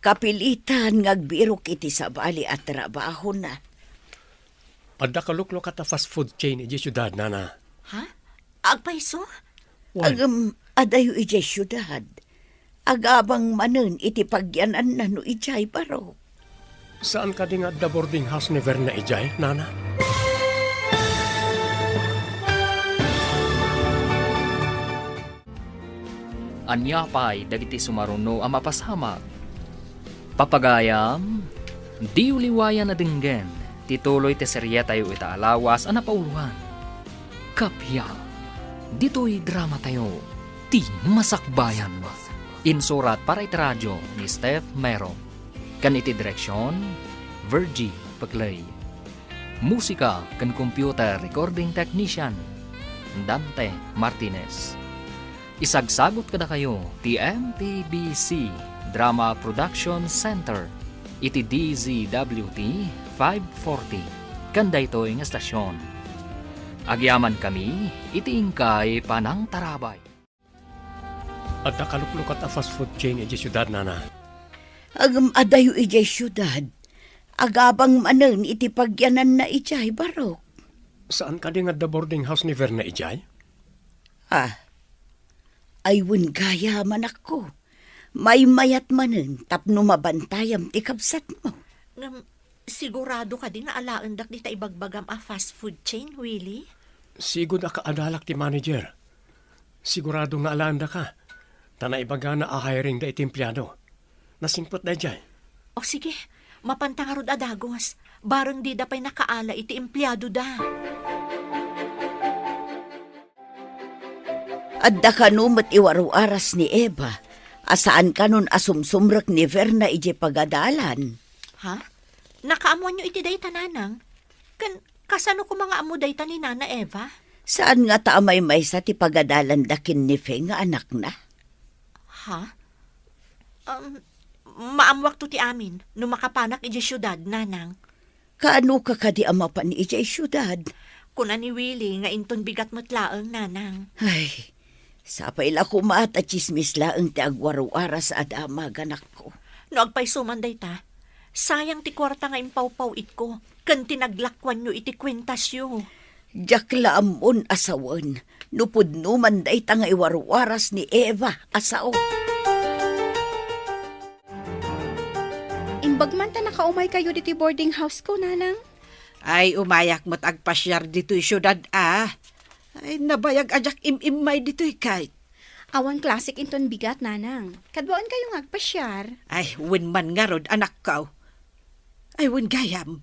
Speaker 3: Kapilitan ngagbirok iti sa bali at trabaho na.
Speaker 2: Adda kaluklok at fast food chain iti syudad na.
Speaker 4: Ha? Agpaiso?
Speaker 3: Agam adayo iti syudad. Agabang manen iti pagyanan na no ijay barok.
Speaker 2: Saan ka di nga da boarding house ni Verna ijay, nana?
Speaker 5: Anyapay dagiti sumaruno ang mapasamak. Papagayam, di uliwayan na dinggen, tituloy te serye tayo itaalawas ang napauluhan. Kapya, dito'y drama tayo, ti masakbayan. Insurat para itiradyo ni Steph Mero. Kan iti direksyon, Virgie Paglay. Musika kan computer recording technician, Dante Martinez. Isagsagot kada kayo, ti MPBC Drama Production Center, iti DZWT 540, kanda ito yung estasyon. Agyaman kami, iti ingkay panang tarabay.
Speaker 2: At nakaluklok at fast food chain iti syudad, nana.
Speaker 3: Agam adayo ijay syudad. Agabang manen iti pagyanan na ijay barok.
Speaker 2: Saan ka di nga da boarding house ni Verna ijay?
Speaker 3: Aywan gaya man ako. May mayat manen tapno mabantayam ti kapsat mo.
Speaker 4: Sigurado ka din na alaandak di ta ibagbagam a fast food chain, Willie?
Speaker 2: Sigod ka adalak ti manager. Sigurado nga alanda ka. Tana ibaga na a-hiring da iti empleyado. Nasingpot da dyan.
Speaker 4: O sige, mapantangarod adagos. Barang di da pa'y nakaala iti empleyado da.
Speaker 3: Adda kanumat iwaro-aras ni Eva. Asaan kanon asumsumrak ni Verna ije pagadalan.
Speaker 4: Ha? Nakaamuan nyo iti day tananang? Kasano ko mga amo day ni Nana Eva?
Speaker 3: Saan nga taamay may sa ti pagadalan dakin ni Fe nga anak na?
Speaker 4: Ha? Maamwak to ti amin, no makapanak ije syudad, nanang.
Speaker 3: Kaano ka kadi ama pa ni ije syudad?
Speaker 4: Kuna ni Willie nga inton bigat mo't laeng, nanang.
Speaker 3: Ay, sapay la kumaat at chismis laeng ti agwaro-aras at amaganak ko.
Speaker 4: No agpay sumanday ta, sayang ti kwarta nga impaw-paw it ko, kan tinaglakwan nyo iti kwentasyo.
Speaker 3: Diyak laamon asawan, nupod numan day ta nga iwaro-aras ni Eva asao.
Speaker 6: Imbagman ta nakaumay kayo diti boarding house ko, nanang.
Speaker 7: Ay, umayak mo't agpasyar dito'y syudad, Ay, nabayag ajak imimay dito'y kahit.
Speaker 6: Awan klasik inton bigat, nanang. Kadwaan kayo agpasyar.
Speaker 7: Ay, win man nga rod, anak ka. Ay, win gayam.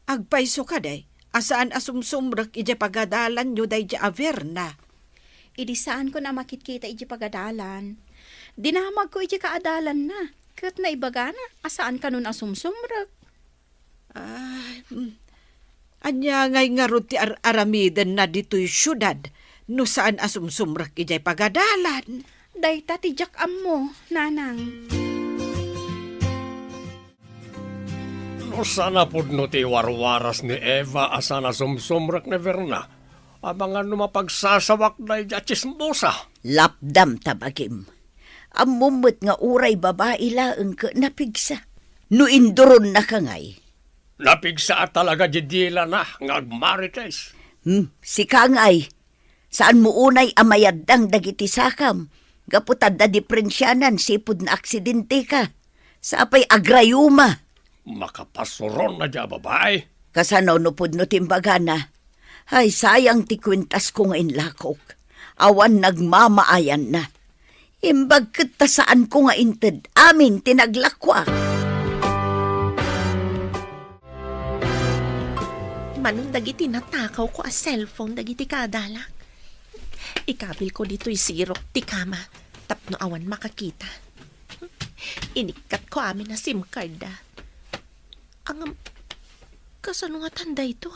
Speaker 7: Agpaiso ka day. Asaan asumsumrak ije pagadalan nyo day ja Verna.
Speaker 6: Idi saan ko na makitkita ije pagadalan. Dinamag ko ije kaadalan na. Kat na ibaga na, asaan ka nun asumsumrak.
Speaker 7: Ay, anya ngay nga rod ti aramiden na dito'y syudad. No saan asumsumrak ije pagadalan.
Speaker 6: Dayta ti jak ammo, nanang.
Speaker 2: No sana pod no ti warwaras ni Eva asana sumsumrak ni Verna. Abangan no mapagsasawak na ija chismosa.
Speaker 3: Lapdam tabagim. Amumot nga uray babae laeng ka napigsa. No induron na kangay.
Speaker 2: Napigsa at talaga jidila na ngagmarites.
Speaker 3: Si kangay. Saan mo unay amayadang dagiti sakam? Gaputad na diferensyanan sipud na aksidente ka. Sapay agrayuma.
Speaker 2: Makapasuron na dya babae.
Speaker 3: Kasanaw no pud no timbaga na. Ay sayang ti kwintas ko nga inlakok. Awan nagmamaayan na. Imbag kita saan ko nga inted. Amin tinaglakwa.
Speaker 8: Manong dagiti natakaw ko a cellphone dagiti kadalak. Ikabil ko dito'y sirok ti kama. Tapno awan makakita. Inikat ko amin na SIM card da. Ang kasano nga tanda ito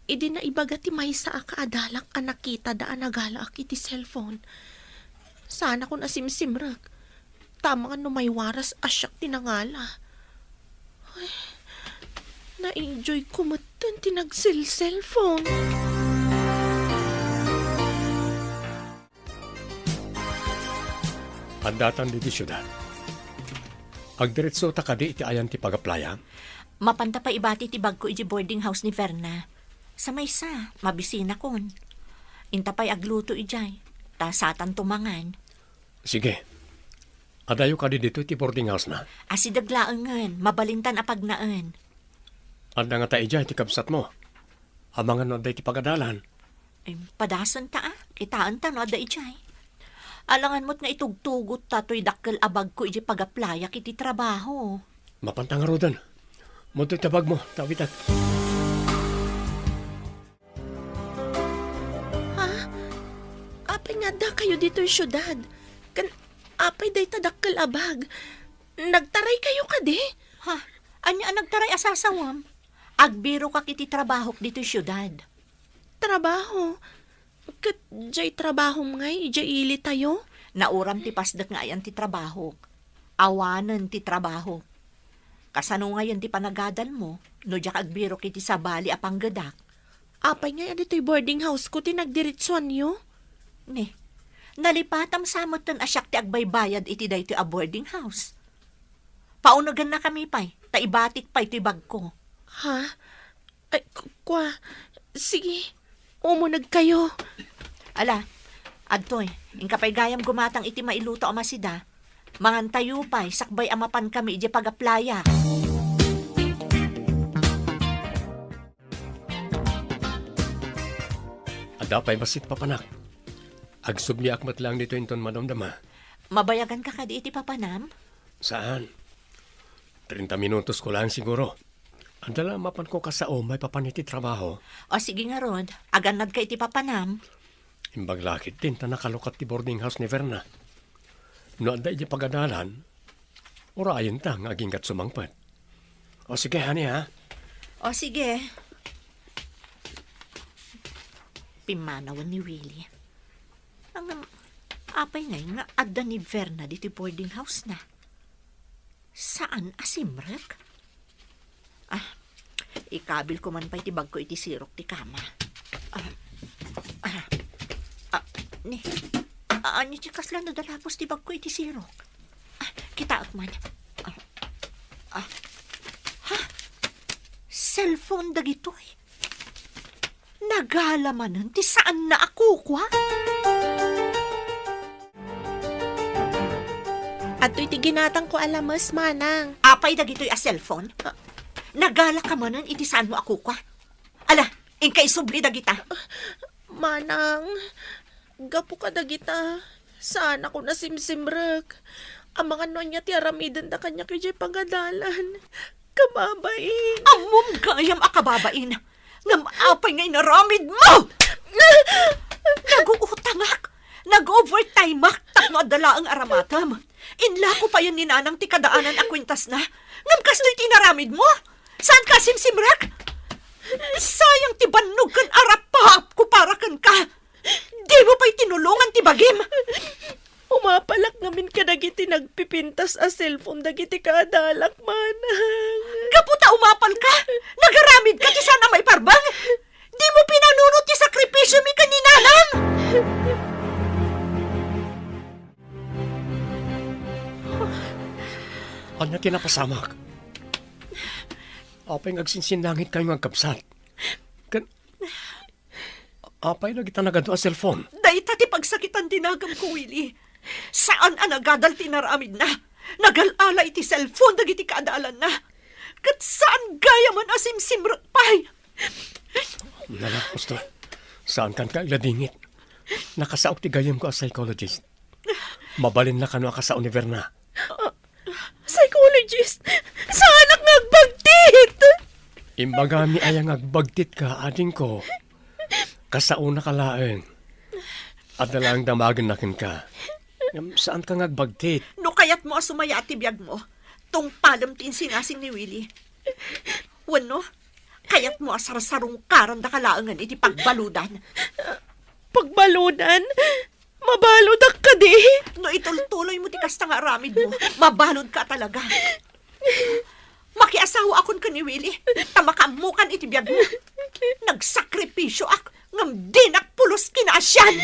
Speaker 8: Idi na ibaga ti may sa akaadalak ang nakita daan nagalaak iti cellphone. Sana ko na simsimrag. Tama nga no may waras asyak tinangala. Ay, na-enjoy ko matan tinagsil-cellphone.
Speaker 2: At datan di syudad. Agdiretso ta kadi iti ayan ti pagaplaya.
Speaker 4: Mapanta pa ibati ti bag ko iti boarding house ni Verna. Sa maysa, mabisina kon. Intapay agluto ijay. Tasatan tumangan.
Speaker 2: Sige. Adayo kadi dito iti boarding house na.
Speaker 4: Asidaglaangan, mabalintan apagnaan.
Speaker 2: Anda nga ta ijay ti kabsat mo. Amangan no day ti pagadalan.
Speaker 4: Padason ta kitaan ta no ada ijay. Alangan mo't nga itugtugot ta to'y dakkel abag ko iti pagaplaya kiti trabaho.
Speaker 2: Mapantang arudan. Munto'y tabag mo, tawitat.
Speaker 8: Apay nga da kayo dito yung syudad. Apay day tadakkel abag. Nagtaray kayo kadi?
Speaker 4: Ha? Anya nagtaray asasawam? Agbiro ka kiti trabaho dito yung syudad.
Speaker 8: Trabaho? Kat jay trabaho ngay, jay ili tayo?
Speaker 4: Nauram ti pasdak nga ayan ti trabaho. Awanan ti trabaho. Kasano ngayon ti panagadan mo, no jak agbiro kiti sabali apanggadak.
Speaker 8: Apay nga dito'y boarding house ko, tinagdiritsuan nyo?
Speaker 4: Ne, nalipatam samot tan asyak ti agbaybayad iti day ti a boarding house. Paunagan na kami pa'y, taibatik pa'y ti bag ko.
Speaker 8: Ha? Ay, sige, umunag kayo.
Speaker 4: Ala, adtoy, ingkapay gayam gumatang iti mailuto amasida. Mangantayo pa'y, sakbay amapan kami iti pagaplaya.
Speaker 2: Adapay basit papanak. Agsubli akmat lang dito inton manomdama.
Speaker 4: Mabayagan ka kadi iti papanam?
Speaker 2: Saan? 30 minutos ko lang siguro. Andala mapan ko kasao may papaniti trabaho.
Speaker 4: O sige nga Rod, aganad ka iti papanam.
Speaker 2: Imbaglakit din ta nakalukat ti boarding house ni Verna. No anda iti pagadalan, urayan ta nga agingkat sumangpad. O sige, honey, ha?
Speaker 4: O sige. Pimanawan ni Willie. Ang apay ngay nga adda ni Verna dito boarding house na. Saan asimrek? Ikabil ko man pa iti bag ko iti sirok ti kama. Ni, anyo ti kasla na dalapos ti bag ko iti sirok. Kita at man. Cellphone dagitoy. Nagalamanan ti saan na ako kwa?
Speaker 8: At iti ginatang ko alamas, manang.
Speaker 4: Apay dagitoy a cellphone? Nagala ka manan iti saan mo ako kwa? Ala, ingkay subli dagita.
Speaker 8: Manang, gapo ka dagita. Saan ako nasimsimrek? Ang mga nonya ti aramidan da kanya kaya pagadalan. Kababain.
Speaker 4: Amom gayam akababain. Ngam apay ngay naramid mo! Nag-uutangak. Nag-overtimeak. Takno adala ang aramatam. Inla ko pa yan ni nanang ti kadaanan a kwintas na. Ngam kasto'y tinaramid mo? Saan ka simsimrak? Sayang ti bannog kan arapahap ko para kan ka. Di mo pa'y tinulungan ti bagim.
Speaker 8: Umapalak namin ka dagiti nagpipintas a cellphone dagiti kadalak, manang.
Speaker 4: Kaputa umapal ka. Nagaramid ka ti sana may parbang. Di mo pinanunot ti sakripisyo mi kaninanang.
Speaker 2: Anya tinapasamak. Apay ngagsinsinangit kayo ng kapsat. Apay na kita nagado a cellphone.
Speaker 4: Dahita ti pagsakitan dinagam ko, Willie. Saan anagadal tinaramid na? Nagalala iti cellphone dagiti kaadalan na. Kat saan gaya man asimsimrak pay?
Speaker 2: Nala, Pastor. Saan kan ka iladingit? Nakasaok ti gayam ko a psychologist. Mabalin na kano ka sa Verna.
Speaker 8: Psychologist? Saan ang nagbagtit?
Speaker 2: Imbagami ayang agbagtit ka, ading ko. Kasauna ka laeng. At nalang damagan nakin ka. Saan ka ngagbagtit?
Speaker 4: No kayat mo asumaya ati biyag mo. Tong palam tin sinasing ni Willie. Wano, kayat mo asarsarong karan da kalaangan iti pagbaludan.
Speaker 8: Pagbaludan? Mabaludak ka di?
Speaker 4: No itultuloy mo ti kasta nga aramid mo. Mabalod ka talaga. Makiasawa akon ka ni Willie. Tamakamukan iti biyag mo. Nagsakripisyo ak. Ngam dinak pulos kinaasyan.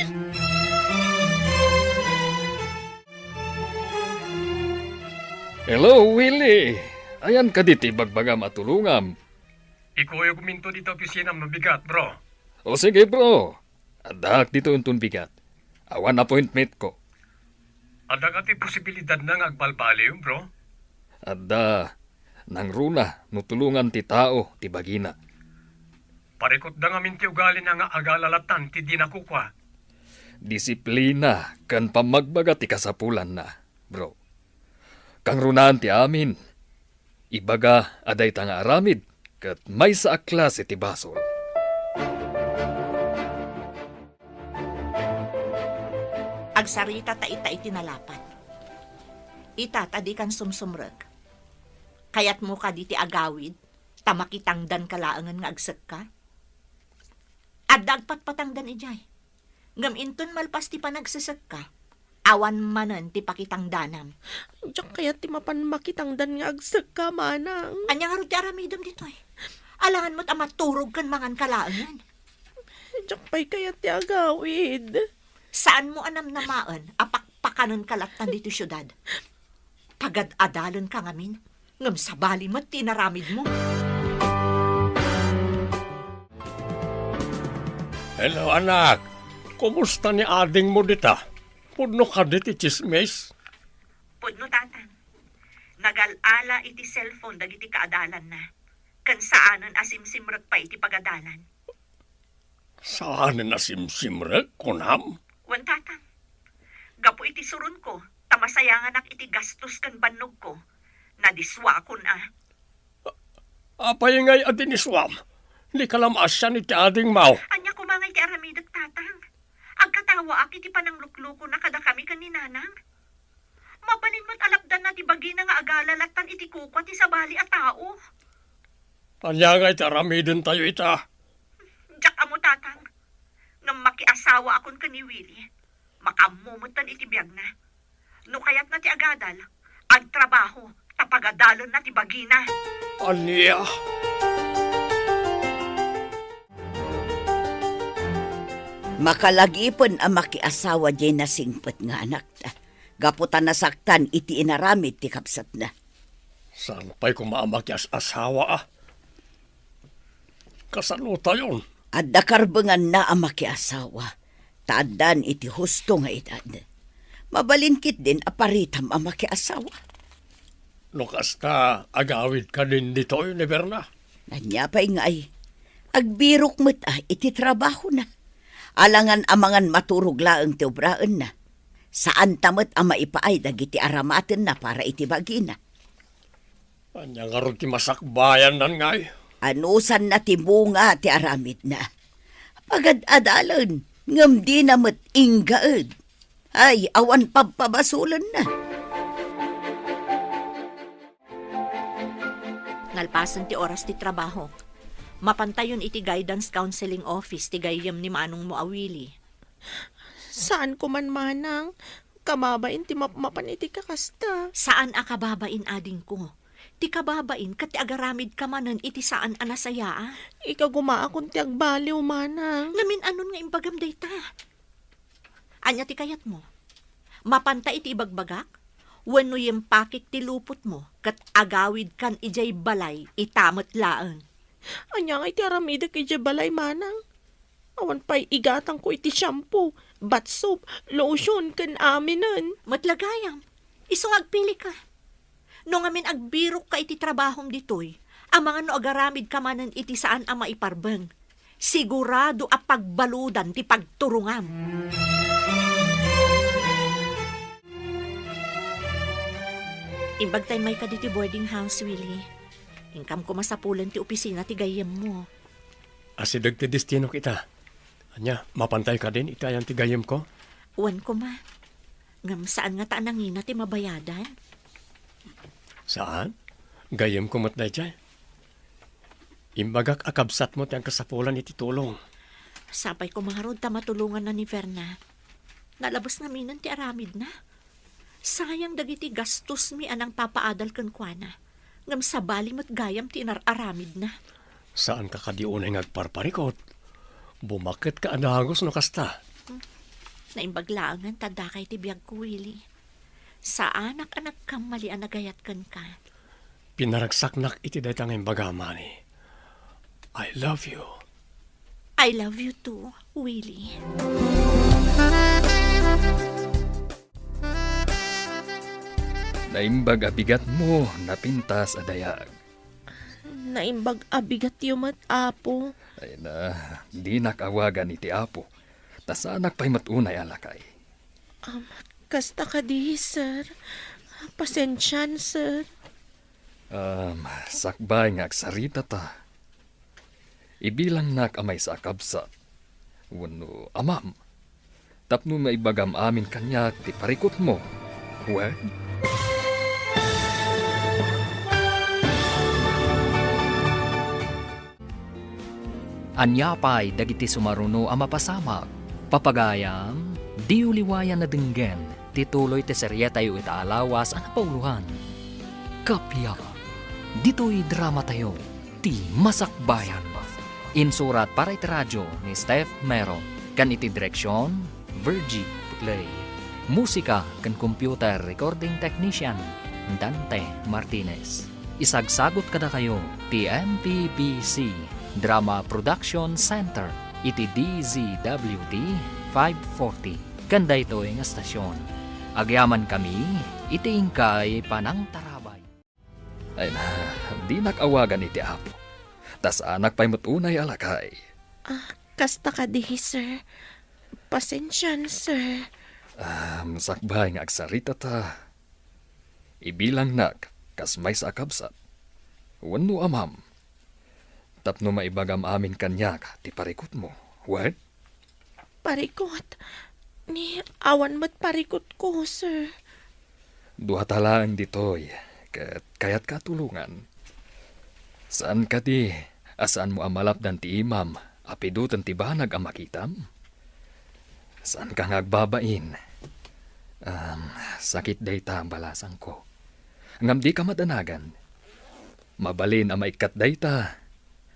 Speaker 5: Hello, Willie. Ayan ka diti bagbaga matulungam.
Speaker 2: Ikaw yung kuminto dito opisina mabigat, bro.
Speaker 5: O sige bro, adak dito untun bigat. Awan appointment ko.
Speaker 2: Ada ka ti posibilidad na agbalbali yung, bro?
Speaker 5: Ada, nang runa, nutulungan ti tao, ti bagina.
Speaker 2: Parikot da nga minti ugali na nga agalalatan ti di nakukwa.
Speaker 5: Disiplina, kan pamagbaga ti kasapulan na, bro. Kang runaan ti amin. Ibaga, aday tanga aramid, kat may sa klase ti basol.
Speaker 4: Agsarita ta ita itinalapat. Ita tadi kan sumsumreg. Kayat mo ka diti agawid, tamakitangdan kalaangan nga agsek ka. At dagpatpatangdan ijay. Ngam inton malpas ti panagsesek ka, awan manen ti pakitangdanam.
Speaker 8: Diyak kaya ti mapan makitangdan nga agsek ka, manang.
Speaker 4: Anya nga ro ti aramidom ditoy. Alangan mo't amaturog kan mangan kalaangan.
Speaker 8: Diyak pa'y kaya ti agawid.
Speaker 4: Saan mo anam namaan, apakpakanon kalatan dito syudad? Pagad-adalan ka ngamin, ngam sabali mo't tinaramid mo.
Speaker 2: Hello, anak. Kumusta ni ading mo dita? Pudno ka diti chismes?
Speaker 4: Pudno tatang. Nagalala iti cellphone dagiti kaadalan na. Kan saanan asimsimrek pa iti pagadalan.
Speaker 2: Saan na simsimrek, kunam?
Speaker 4: Wan tatang. Gapo iti surun ko, tamasayangan ak iti gastos kan bannog ko. Nadiswa ko na.
Speaker 2: Apay ngay adin iswam. Di kalamasyan iti ading mau.
Speaker 4: Anya kumangay ti aramidag tatang. Agkatawa ak iti pananglukluko na kada kami kaninanang. Mabalin mo't alapdan na ti bagina nga agalalatan iti kukwa ti sabali a tao.
Speaker 2: Anya ngay taramidin tayo ita.
Speaker 4: Diyak amo tatang. Ngam makiasawa akon kani Willie. Makamumutan iti biyag na. No kayat na ti agadal, agtrabaho, tapagadalon na ti bagina.
Speaker 2: Anya?
Speaker 3: Makalagipon ang makiasawa di na singpet nga anak ta. Gaputan nasaktan iti inaramid ti kapsat na.
Speaker 2: Saan pa'y kumamak yas asawa ah? Kasano tayon?
Speaker 3: At dakarbengan na ang makiasawa. Taadan iti husto nga edad. Mabalinkit din aparitam ang makiasawa.
Speaker 2: Lukas ka, agawid ka din dito ni Verna.
Speaker 3: Nanya pa'y nga ay. Agbirok mo't iti trabaho na. Alangan amangan maturog laang ti obraan na. Saan tamat ang maipaay dagiti aramaten na para iti bagina.
Speaker 2: Anya nga ron ti masakbayan nan ngay.
Speaker 3: Anusan na ti bunga ti aramid na. Pagad-adalan, ngam di na mat inggaed. Ay, awan pabpabasulan na.
Speaker 4: Nalpasan ti oras ti trabaho. Mapantayon iti guidance counseling office ti gayam ni manong mo awili.
Speaker 8: Saan ko man manang? Kamabain ti mapan iti kakasta.
Speaker 4: Saan akababain ading ko? Ti kababain kat ti agaramid ka manan iti saan anasaya.
Speaker 8: Ika gumaakon ti agbaliw manang.
Speaker 4: Ngamin anon nga imbagam dayta. Anya ti kayat mo? Mapanta iti ibagbagak? Wenno yung pakik ti lupot mo kat agawid kan ijay balay itamot laang.
Speaker 8: Anya nga iti aramida kay balay manang. Awan pa'y igatang ko iti shampoo, bath soap, lotion, kan aminan.
Speaker 4: Matlagayam, isong agpili ka. No ngamin agbirok ka iti trabahom ditoy, ang mga no agaramid ka manan iti saan ang maiparbeng. Sigurado a pagbaludan ti pagturungam. Imbagtay may ka diti boarding house, Willie. Ingkam ko masapulan ti opisina ti gayem mo.
Speaker 2: Asidag ti destino kita. Anya, mapantay ka din itayan ti gayem ko?
Speaker 4: Uwan ko ma. Ngam saan nga taan nangina ti mabayadan?
Speaker 2: Saan? Gayem ko matday dyan. Imbagak akabsat mo ti ang kasapulan iti tulong.
Speaker 4: Sapay ko mga rod ta matulungan na ni Verna. Nalabas nga minan ti aramid na. Sayang dagiti gastos mi anang papaadal kan kuana. Ngam sabali mat gayam ti inararamid na.
Speaker 2: Saan ka kadiunay ngagparparikot? Bumakit ka anahagos no kasta.
Speaker 4: Naimbaglaangan tada kay ti biyag ko, Willie. Sa anak-anak kang mali ang nagayat kan ka.
Speaker 2: Pinaragsaknak iti daytang imbagamani. I love you.
Speaker 4: I love you too, Willie.
Speaker 5: Naimbag abigat mo, napintas adayag.
Speaker 8: Naimbag abigat yumat, apo.
Speaker 5: Ay na, di nakawagan iti apo. Tasanak pa'y matunay alakay.
Speaker 8: Kasta ka di, sir. Pasensyan, sir.
Speaker 5: Sakbay nga agsarita ta. Ibilang nak amay sa kabsat. Wano, amam. Tapno maibagam amin kanya ti parikot mo. Well? Anyapay dagiti sumaruno a mapasamak. Papagayam, di uliwayan na denggen, tituloy te seryeta yu itaalawas ang napauluhan. Kapya, dito'y drama tayo, ti Masakbayan. Insurat para iti radyo ni Steph Mero, kan iti direksyon, Virgie Putlay. Musika kan computer recording technician, Dante Martinez. Isagsagot kada kayo, ti MPBC Drama Production Center, iti DZWD 540. Kanda ito ang estasyon. Agyaman kami, iti ingkay panang tarabay. Ay na, di nakawagan iti apo. Tas anak pa'y matunay alakay.
Speaker 8: Kasta ka di, sir. Pasensyan, sir.
Speaker 5: Sakbay nga agsarita ta. Ibilang nak, kas may sa kabsat. Wano amam. Tapno maibagam amin kanyak, ti parikot mo. What?
Speaker 8: Parikot? Ni awan mat parikot ko, sir.
Speaker 5: Duha talaan ditoy, kaya't katulungan. Saan ka di? Asaan mo amalap dan ti imam? Apidutan ti banag ang makitam? Saan ka ngagbabain? Sakit day ta ang balasang ko. Ngam di ka madanagan. Mabalin ang maikat day ta.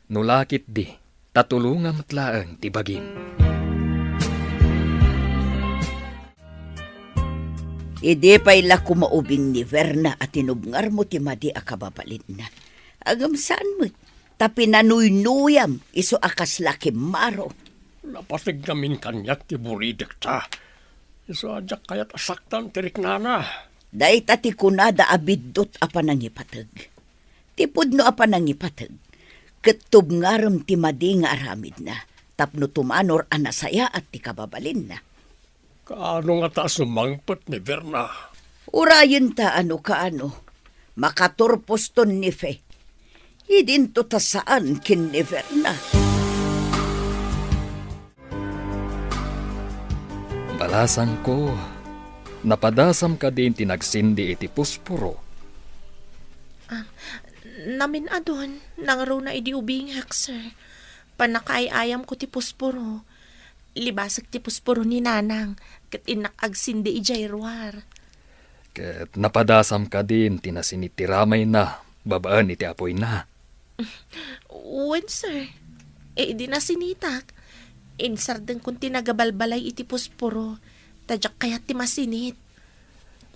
Speaker 5: Nulakit di, tatulungan matlaang tibagin.
Speaker 3: Ide pa'y la kumaubing ni Verna at tinubngar mo ti madi akababalin na. Agam saan mo? Tapi nanuynuyam, iso akas laki maro.
Speaker 2: Napasig namin kanyak ti buridik ta. Iso adyak kayat asaktan tirik nana.
Speaker 3: Day tati kunada abiddot apa nangipatag. Tipod no apa nangipatag. Ketubngaram ti madi nga aramid na. Tapno tumanor anasaya at ti kababalin na.
Speaker 2: Kaano nga ta sumangpot ni Verna?
Speaker 3: Urayin ta ano kaano. Makaturposton ni Fe. Idinto ta saan kin ni Verna.
Speaker 5: Balasang ko, napadasam ka din tinagsindi iti puspuro.
Speaker 8: Namin adon, nangaro na idi ubingak, sir. Panakaayayam ko ti puspuro. Libasag ti puspuro ni nanang, kat inakagsindi ijayrwar.
Speaker 5: Kat napadasam ka din tinasinitiramay na, babaan iti apoy na.
Speaker 8: Uwan, sir. Di na sinitak. Insardeng kung tinagabalbalay iti puspuro, tadyak kayat ti masinit.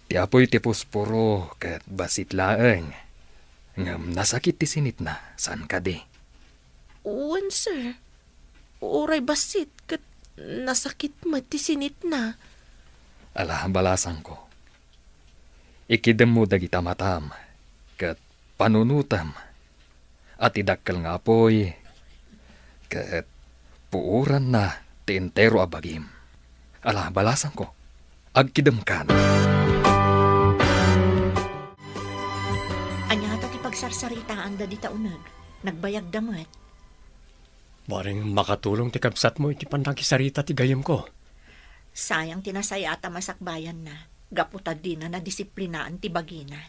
Speaker 5: Ti apoy ti puspuro, kat basit laeng. Ngam nasakit ti sinit na, saan ka di?
Speaker 8: Uwan, sir. Uray basit, kat nasakit mo ti sinit na.
Speaker 5: Ala, balasang ko. Ikidem mo dagita matam, kat panunutam, at idakkel nga apoy, kat puuran na ti entero abagim. Ala, balasang ko. Agkidem kan.
Speaker 4: Anyata ti pagsarsaritaan da di taunag. Nagbayag damat.
Speaker 2: Baring makatulong ti kabsat mo iti pantakisarita ti gayem ko.
Speaker 4: Sayang tinasayata Masakbayan na. Gaputad din na nadisiplinaan ti bagina.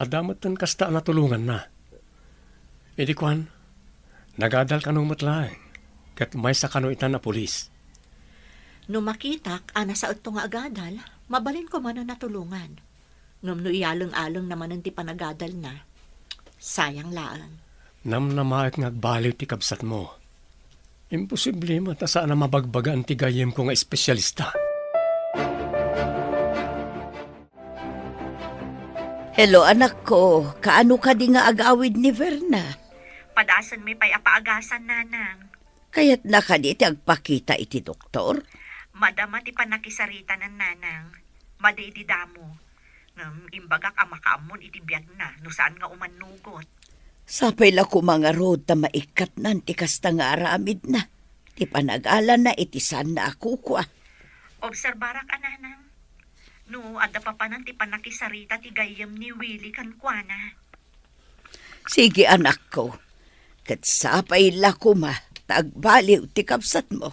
Speaker 2: Adamat tan kasta natulungan na. Edi kwan, nagadal kanong matlaeng. Kat may sa kano itan na pulis.
Speaker 4: No makitak, ana sa ito nga agadal, mabalin ko man na natulungan. Ngam no iyalong-along naman ang ti panagadal na. Sayang laang.
Speaker 2: Namnamaak ngagbaliw ti kabsat mo. Imposible mo ta saan na mabagbagaan ti gayem ko nga espesyalista.
Speaker 3: Hello anak ko, kaano ka di nga agawid ni Verna?
Speaker 4: Padasan may pay apaagasan, nanang.
Speaker 3: Kaya't naka di iti agpakita iti doktor?
Speaker 4: Madama ti panakisarita ng nanang. Madaidi damo. Imbagak ang makaamon iti biyag na, no saan nga umanugot.
Speaker 3: Sapay la ko mga road ta maikat nan ti kasta nga aramid na. Ti panagalan na iti san na ako kwa.
Speaker 4: Obserbarak nanang. No, adda pa panan ti panakisarita ti gayam ni Willie kankwana.
Speaker 3: Sige anak ko, kat sapay la ko ma, tagbaliw ti kapsat mo.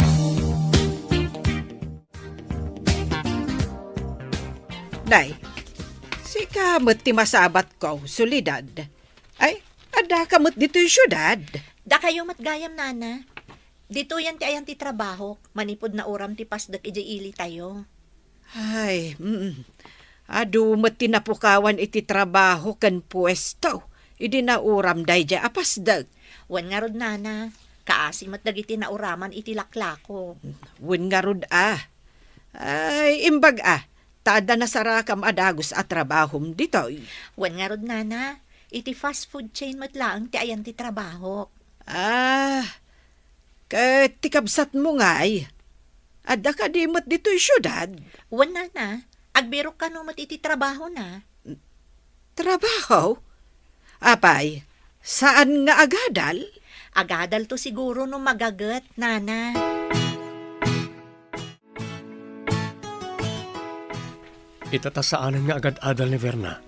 Speaker 7: Nay, si kamot ti masabat ko, solidad. Ay, ada kamot dito yung syudad.
Speaker 4: Da kayo matgayam, nana. Dito yan ti ayan ti trabaho. Manipod na uram ti pasdak ili tayo.
Speaker 7: Ay, adu mat tinapukawan iti trabaho kan puesto. Idi na uram day dya apasdag.
Speaker 4: Wan nga rod, nana. Kaasi matdag iti na uraman iti laklako.
Speaker 7: Wan nga rod Ay, imbag tada na sarakam adagos at trabahom dito.
Speaker 4: Wan nga rod, nana. Iti fast food chain matlaang ti ayan ti trabaho.
Speaker 7: Tikabsat mo nga'y. Adda ka di mat dito yung syudad.
Speaker 4: Wan, nana. Agbiro ka no mat iti trabaho na.
Speaker 7: Trabaho? Apay, saan nga agadal?
Speaker 4: Agadal to siguro no magagat, nana.
Speaker 2: Itatasaanan nga agad adal ni Verna.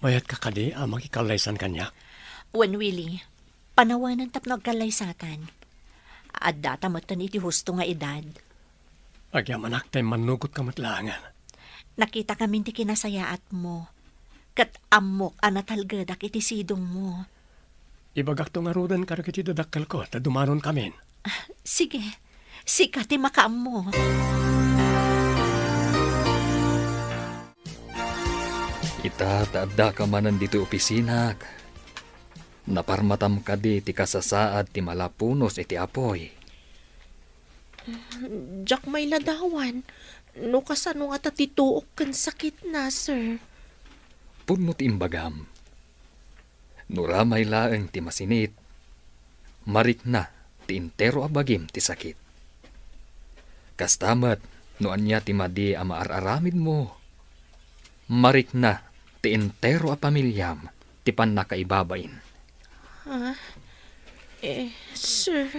Speaker 2: Mayat ka kadi makikalaisan kanya.
Speaker 4: Wan, Willie, panawanan tapno agkalaysatan. Adda tamatan iti husto nga edad.
Speaker 2: Agyamanak tayo manugot ka matlangan.
Speaker 4: Nakita kami ti kinasayaat mo. Kat amok anatalgadak iti sidong mo.
Speaker 2: Ibagak to nga rudan ka iti dadakkel ko, ta dumanon kamin.
Speaker 4: Sige, sika ti makaam mo.
Speaker 5: Itataadda ka manan dito opisinak. Naparmatam ka di ti kasasaad ti malapunos iti apoy.
Speaker 8: Jack may ladawan. No kasano nga tatituok kan sakit na, sir.
Speaker 5: Punot imbagam. Nuramay laeng ti masinit. Marik na ti intero abagim ti sakit. Kastamat no anya ti madi a maararamid mo. Marik na ti intero a pamilyam ti pannakaibabain.
Speaker 8: Sir.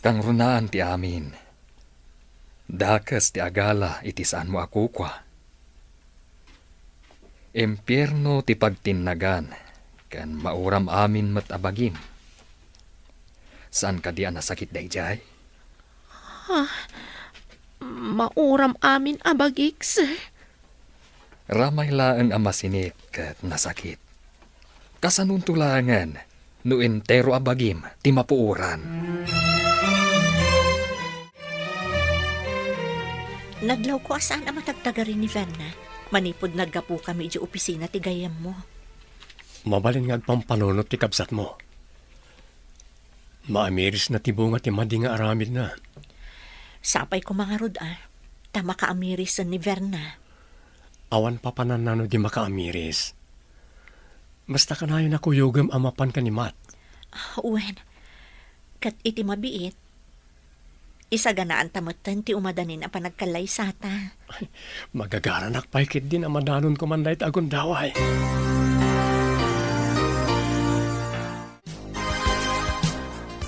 Speaker 5: Kang runaan ti amin. Dakas ti agala iti saan mo akukwa. Impyerno ti pagtinnagan, kan mauram amin matabagim. Saan ka diyan nasakit dayjay?
Speaker 8: Mauram amin abagik, sir.
Speaker 5: Ramay laeng amasinit kat nasakit. Kasanun tulangan, no entero abagim, ti mapuuran.
Speaker 4: Naglaw ko asaan ang matagtagarin ni Verna. Manipod naggapu kami di opisina ti gayam mo.
Speaker 2: Mabalin nga pampanunot ti kabsat mo. Maamiris na ti bunga ti madi nga aramid na.
Speaker 4: Sapay ko mga rod tama ka amirisan ni Verna.
Speaker 2: Awan papananano di makaamiris. Basta ka na yun ako yugam amapan ka ni Matt.
Speaker 4: Uwen, kat iti mabiit. Isa ganaan tamatan ti umadanin ang panagkalaysata.
Speaker 2: Magagaranak paikit din ang madanon ko man dahit agundaway.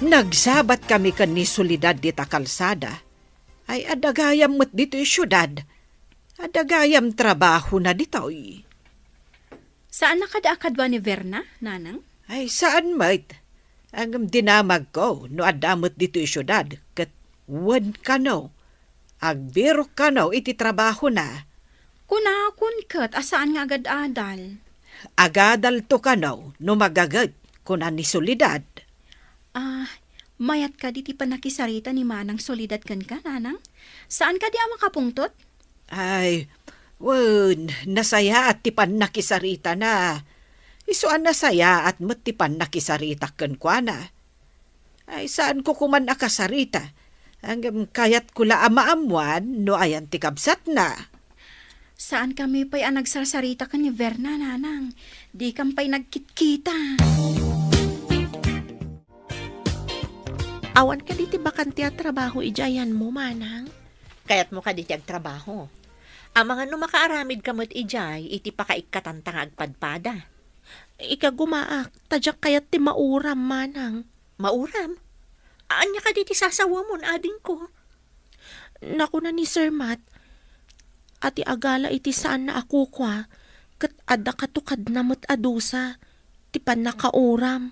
Speaker 7: Nagsabat kami kan ni Solidad dita kalsada. Ay adagayam mat dito yung syudad. Adagayam trabaho na dito.
Speaker 6: Saan nakadaakadwa ni Verna, nanang?
Speaker 7: Ay saan mat? Ang dinamag ko no adamot dito yung syudad. Kat wan ka no. Agbiro ka no iti trabaho na.
Speaker 6: Kunakon kat, asaan nga agad adal?
Speaker 7: Agadal to ka no magagad kunan ni Solidad.
Speaker 6: Mayat ka di ti panakisarita ni Manang Solidad kan ka, nanang? Saan ka di ang makapungtot?
Speaker 7: Ay, nasaya at tipan nakisarita na. Isuan nasaya at matipan nakisarita kan kwa na. Ay, saan ko kuman akasarita? Hanggang kayat kula amaamuan no ayan tikabsat na.
Speaker 6: Saan kami pa'y ang nagsasarita ka ni Verna, nanang? Di kang pa'y nagkitkita.
Speaker 8: Awan ka diti bakanti at trabaho ijayan mo, manang.
Speaker 4: Kaya't mo ka diti agtrabaho. Ang mga numakaaramid kamot ijay, iti pakaikatantang agpadpada.
Speaker 8: Ika gumaak, tadyak kayat ti mauram, manang.
Speaker 4: Mauram? Anya ka diti sasawa mo ading ko?
Speaker 8: Naku na ni Sir Matt, ati agala iti saan na ako kwa, kat ada katukad na mo't adusa, ti pan nakauram.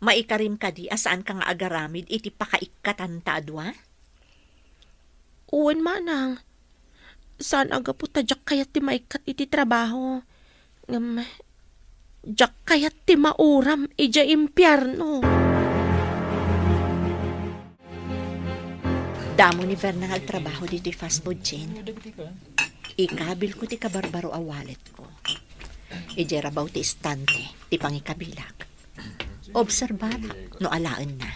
Speaker 4: Maikarim ka di asaan ka nga agaramid iti pakaikatanta adwa?
Speaker 8: Uwan, manang. Saan aga po tadyak kayat ti maikat iti trabaho? Jak kayat ti mauram ija impyerno.
Speaker 4: Damo ni Verna nga agtrabaho dito fast food chain. Ikabil ko ti kabarbaro a wallet ko. Ijerabaw ti istante, ti pangikabilak. Obserbara, no alaan na.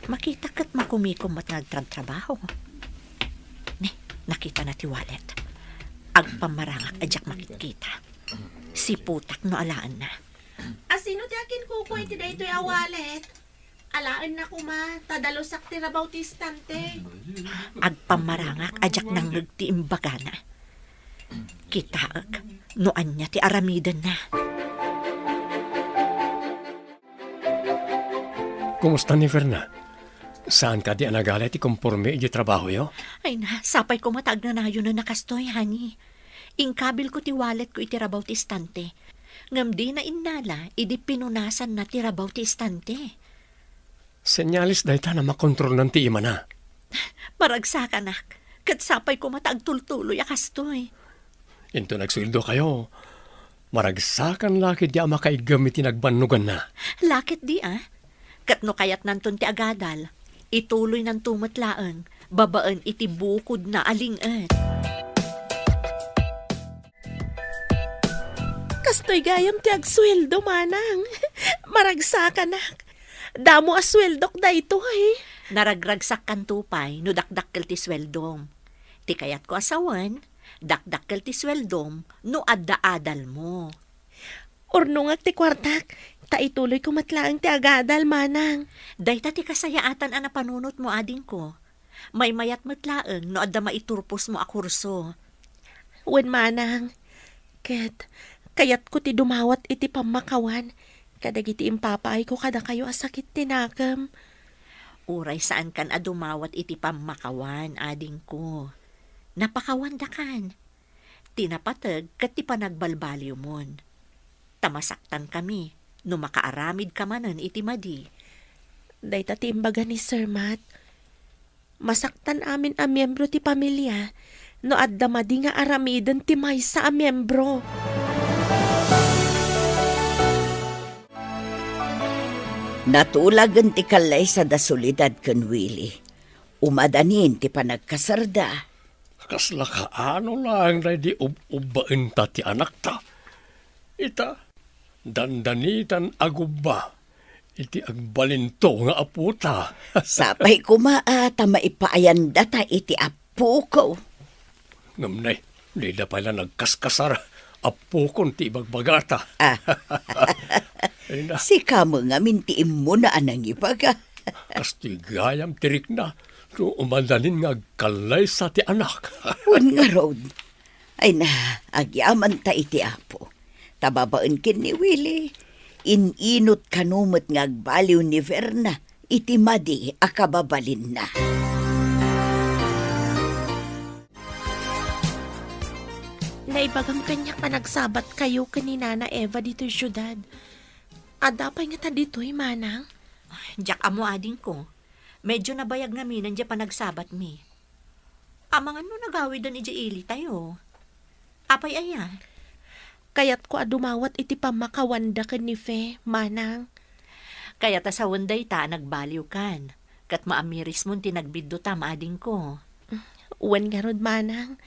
Speaker 4: Makita kat makumikom at nagtrabaho. Nakita na ti wallet. Agpamarangak adyak makikita. Si putak no alaan na.
Speaker 8: Asino ti akin kukuha iti daytoy a wallet? Alaan na kuma, tadalosak ti rabaw ti istante.
Speaker 4: Agpamarangak adyak nang nagti imbagana. Kitaag, noan niya ti aramidan na.
Speaker 2: Kumusta ni Verna? Saan ka di anagala ti konforme iti trabaho yo?
Speaker 4: Ay na, sapay ko matag na nayo na nakastoy, honey. Ingkabil ko ti wallet ko iti rabaw ti istante. Ngam di na innala, idi pinunasan na ti rabaw ti istante.
Speaker 2: Senyalis dahi ta na makontrol ng ti ima na.
Speaker 4: Maragsak anak, kat sapay ko matag tultuloy akastoy.
Speaker 2: Into nagsweldo kayo. Maragsakan laki di ama kay gamit tinagbanugan na.
Speaker 4: Lakit di Kat no kayat nanton ti agadal, ituloy ng tumatlaan, babaan iti bukod na alingat.
Speaker 8: Kastoy gayam ti agsweldo, manang. Maragsak anak. Damo asweldok da ito
Speaker 4: Naragragsak kan tupay, no dakdakkel ti sweldom. Ti kayat ko asawan, dakdakkel ti sweldom, no adda-adal mo.
Speaker 8: Urnong ti kwartak, ta ituloy ko matlaang ti agadal, manang.
Speaker 4: Dayta ti kasayaatan ana panunot mo ading ko. May mayat matlaang no adda maiturpos mo a kurso.
Speaker 8: Wen, manang. Kayat ko ti dumawat iti pamakawan. Kadagiti impapaay ko kada kayo asakit tinakam.
Speaker 4: Uray saan kan adumawat iti pamakawan ading ko. Napakawan da kan. Tinapatag kat ti panagbalbaliw mon. Tamasaktan kami. No makaaramid ka manan iti madi.
Speaker 8: Dayta ti imbaga ni Sir Matt. Masaktan amin a miyembro ti pamilya no adda madi nga aramidan ti maysa a miyembro.
Speaker 3: Natulagan ti kalay sa dasolidad ken Willie. Umadanin ti panagkasarda.
Speaker 2: Kasla ka ano lang na di ubbain ta ti anak ta. Ita, dandanitan agubba. Iti agbalinto nga aputa.
Speaker 3: Sapay kumaata maipaayanda ta iti apo ko.
Speaker 2: Ngamnay, di da pala nagkaskasar. Apo kon ti ibagbagata. Ay na,
Speaker 3: Si kamo nga mintiim mo na anang ibaga.
Speaker 2: kasti gayam tirik na. So umadanin nga agkalay sa ti anak.
Speaker 3: Wan nga road. Ay na, agyaman ta iti apo. Tababaan kin ni Willie. Ininot kanumot nga agbaliw ni Verna. Iti madi akababalin na.
Speaker 8: Naibagang kanya panagsabat kayo kanina na Eva dito'y syudad. Adapay nga ta dito'y, manang.
Speaker 4: Diyak amo ading ko. Medyo nabayag namin nandiya panagsabat mi. Amangan no nagawid dan ija ili tayo. Apay aya.
Speaker 8: Kayat ko adumawat iti pamakawanda ka ni Fe, manang.
Speaker 4: Kaya ta sa wanday ta nagbaliw kan. Kat maamiris mo tinagbiddo ta maading ko.
Speaker 8: Uwan nga rod, manang.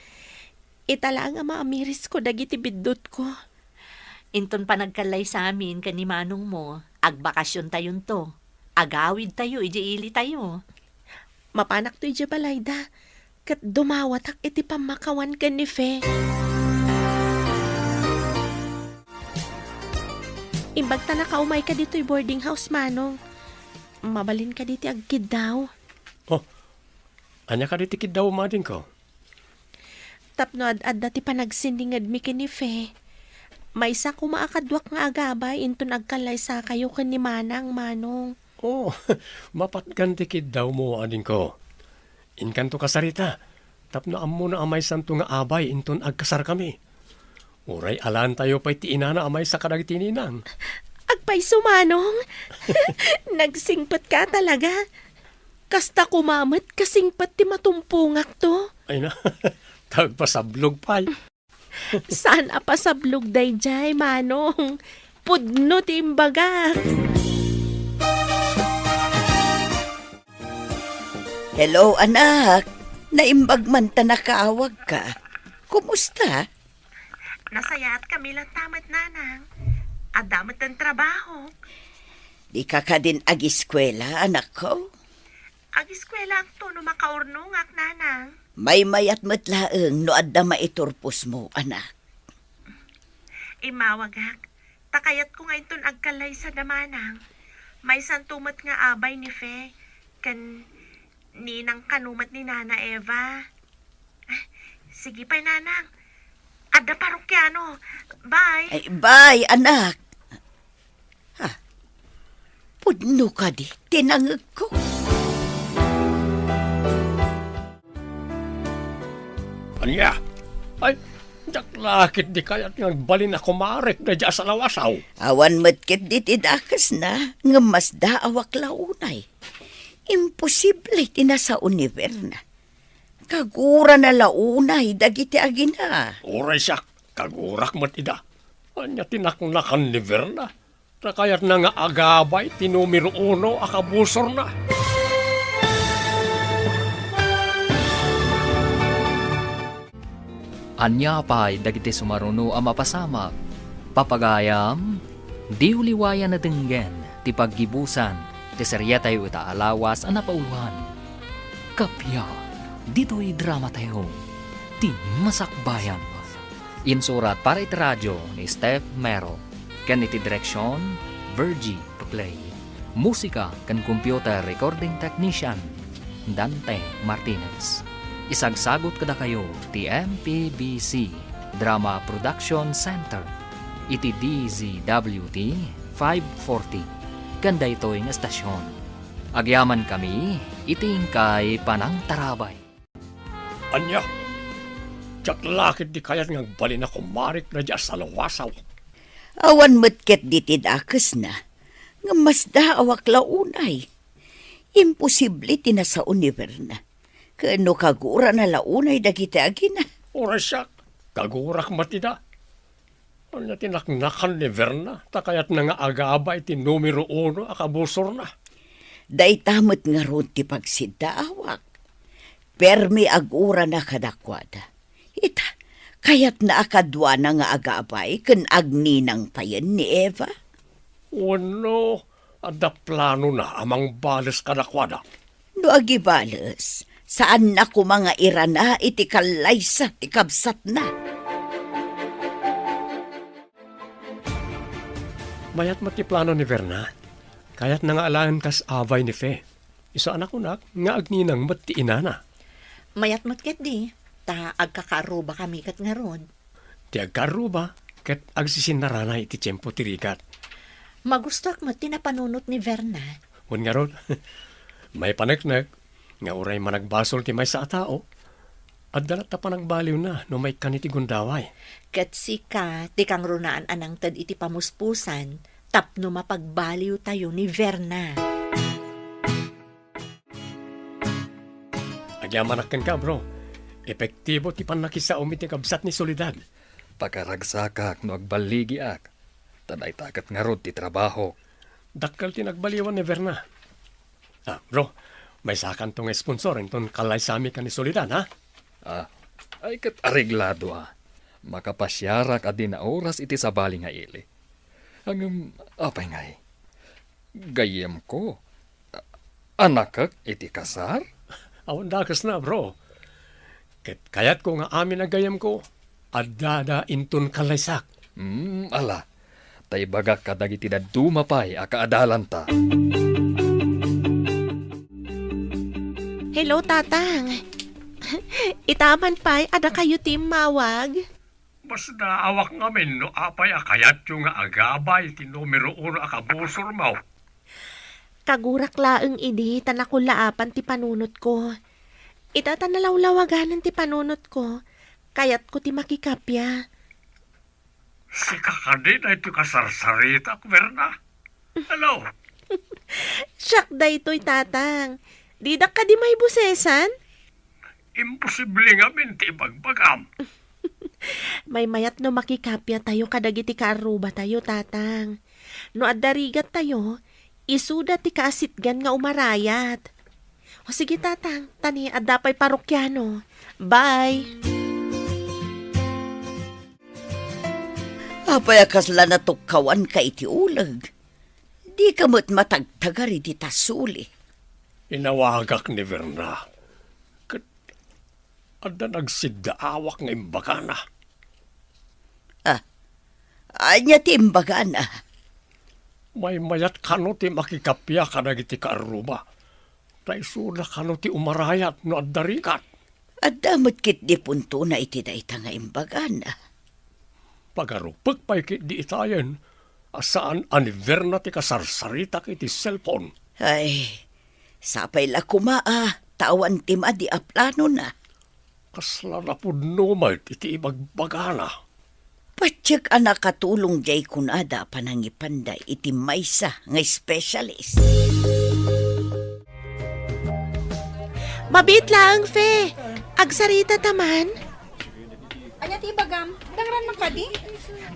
Speaker 8: Itala nga maamiris ko dagiti biddot ko.
Speaker 4: Inton pa nagkalay sa amin kani manong mo, agbakasyon tayon to. Agawid tayo, ija ili tayo.
Speaker 8: Mapanak to ija balayda. kat dumawatak iti pamakawan ka ni Fe. Imbag ta nakaumay ka dito'y boarding house, Manong. Mabalin ka diti agkid daw.
Speaker 2: Oh, anya ka ditikid daw mading ko.
Speaker 8: Tapno ad dati panagsindingad mi kini Fe. May isa kumaakadwak nga agabay inton agkalay sa kayo ken ni Manang, Manong.
Speaker 2: Oh, mapatgan tikid daw mo ading ko. Inkanto kasarita. Tapno ammo na amay santo nga abay inton agkasar kami. Uray alan tayo pa'y tiinana amay sa kadagiti ninang.
Speaker 8: Agpay sumanong. Nagsingpat ka talaga. Kasta kumamat kasingpat ti matumpungak to.
Speaker 2: Ay na, tagpasablog pa'y.
Speaker 8: Saan apasablog dayjay, Manong? Pudno ti imbaga.
Speaker 3: Hello, anak. Naimbag man ta nakaawag ka. Kumusta?
Speaker 8: Nasayaat kami lang tamat, Nanang. Adamat ang trabaho.
Speaker 3: Di ka ka din ag-eskwela, anak ko?
Speaker 8: Ag-eskwela ang to no makaurnungak, Nanang.
Speaker 3: May mayat matlaeng no adda maiturpos mo, anak.
Speaker 8: Imawagak. Takayat ko ngayon ton agkalay sa damanang. May santumat nga abay ni Fe. Kan ninang kanumat ni Nana Eva. Sige pa'y, Nanang. Adda parokyano. Bye.
Speaker 3: Ay, bye, anak. Ha? Pudno ka di, tinangag ko.
Speaker 2: Anya? Ay, jaklakit di kaya't nga balin ako marek na dya sa lawasaw.
Speaker 3: Awan matkit di tidakas na, nga masda awak launay. Imposible tinasa univer na. Kagura na launay, dagiti agina.
Speaker 2: Uray siya, kagurak matida. Anya tinaknakan ni Verna. Nakayat na nga agabay, tinumero uno, akabusor na.
Speaker 5: Anya pa'y dagiti sumaruno ang mapasamak. Papagayam, di uliwayan na denggen, ti paggibusan, ti serya tayo itaalawas ang napauluhan. Kapya, dito'y drama tayo, ti masakbayan. Insurat para iti radyo ni Steph Mero, kan iti direksyon, Virgie Play. Musika kan computer recording technician, Dante Martinez. Isagsagot kada kayo ti MPBC Drama Production Center iti DZWT 540 kanda ito'y nga estasyon. Agyaman kami iting kay Panang Tarabay.
Speaker 2: Anya? Jaklakit di kaya't nga balin ako marik na dya sa lawasaw.
Speaker 3: Awan matket di tidakas na, nga masda awak launay. Imposible tinasa univer na. Kano kagura na launay dagiti agina.
Speaker 2: Uray siya, kagurak matida. Anya tinaknakan ni Verna, takayat na nga agabay ti numero uno, akabusor na.
Speaker 3: Day tamot nga ron ti pagsidda awak. Permi agura na kadakwada. Ita, kayat na akadwa na nga agabay ken agninang payen ni Eva.
Speaker 2: Uno, ada plano na amang balas kadakwada.
Speaker 3: No agibales, saan na ko mga irana iti kalaysa ti kabsat na.
Speaker 2: Mayat mati plano ni Verna, kayat na nga alaan kas avay ni Fe. Isa anak ko nga agninang mati inana.
Speaker 4: Mayat matket di, ta agkakaruba kami kat nga ron.
Speaker 2: Ti agkaruba, ket agsisinarana iti tiyempo tirigat.
Speaker 4: Magustok mo tinapanunot ni Verna.
Speaker 2: Hun nga ron, may panagnag, nga uray managbasol ti may sa tao. At dalat ta panagbaliw na no may kaniti gundaway.
Speaker 4: Kat sika, ti kang runaan anang tad iti pamuspusan, tapno mapagbaliw tayo ni Verna.
Speaker 2: Agyamanakan ka, bro. Epektibo ti panakisaom iti kabsat ni Soledad.
Speaker 5: Pagkaragsakak no agbaligiak, taday takat nga rod ti trabaho.
Speaker 2: Dakkal ti nagbaliwan ni Verna. Bro, may sakan tong sponsor ton kalay sami ka ni Soledad, ha?
Speaker 5: Ay kat areglado makapasyarak adi na oras iti sabali nga ili. Hanggang apay ngay. Gayem ko. Anakak iti kasar?
Speaker 2: Awan dakas na, bro. Kayat ko nga amin ang gayam ko, adada inton kalaysak.
Speaker 5: Ala, tay bagak kadagiti dumapay a kaadalan ta.
Speaker 8: Hello, tatang. Itaman pa'y, ada kayo tim mawag?
Speaker 2: Basta awak ngamin no apay akayat yung nga agabay ti numero 1 akabusor mo.
Speaker 8: Kagurak laeng idi, tanakulaapan ti panunot ko. Itatanalawlawaganan ti panunot ko, kayat ko ti makikapya.
Speaker 2: Si kakadin ay ti kasarsarita, Verna. Hello?
Speaker 8: Siyak da ito'y tatang. Didak ka di may busesan?
Speaker 2: Imposible ngamin ti bagbagam.
Speaker 8: May mayat no makikapya tayo kadagiti kaaruba tayo, tatang. No addarigat tayo, isuda ti kaasitgan nga umarayat. O sige, tatang, tani addapay parokyano. Bye!
Speaker 3: Apay akasla na tukkawan ka iti ulag. Di ka mo't matagtagari di tasuli.
Speaker 2: Inawagak ni Verna. Adda nagsiddaawak ng imbagana.
Speaker 3: Anya ti imbagana.
Speaker 2: May mayat kano ti makikapya kadagiti kaaruba. Taisula kano ti umarayat no addarikat.
Speaker 3: Adamot kit di punto na iti daita nga imbagana.
Speaker 2: Pagarupag pa'y kit di itayen. Asaan aniverna ti kasarsarita kiti cellphone.
Speaker 3: Ay, sapay la kumaa. Tawan ti ma di aplano na.
Speaker 2: Kasla na po numay iti ibagbagana.
Speaker 3: Patsyak anak katulong jay kunada panangipanday iti maysa nga specialist.
Speaker 8: Mabit lang, Fe. Agsarita taman.
Speaker 6: Anya ti bagam, dangran man ka di?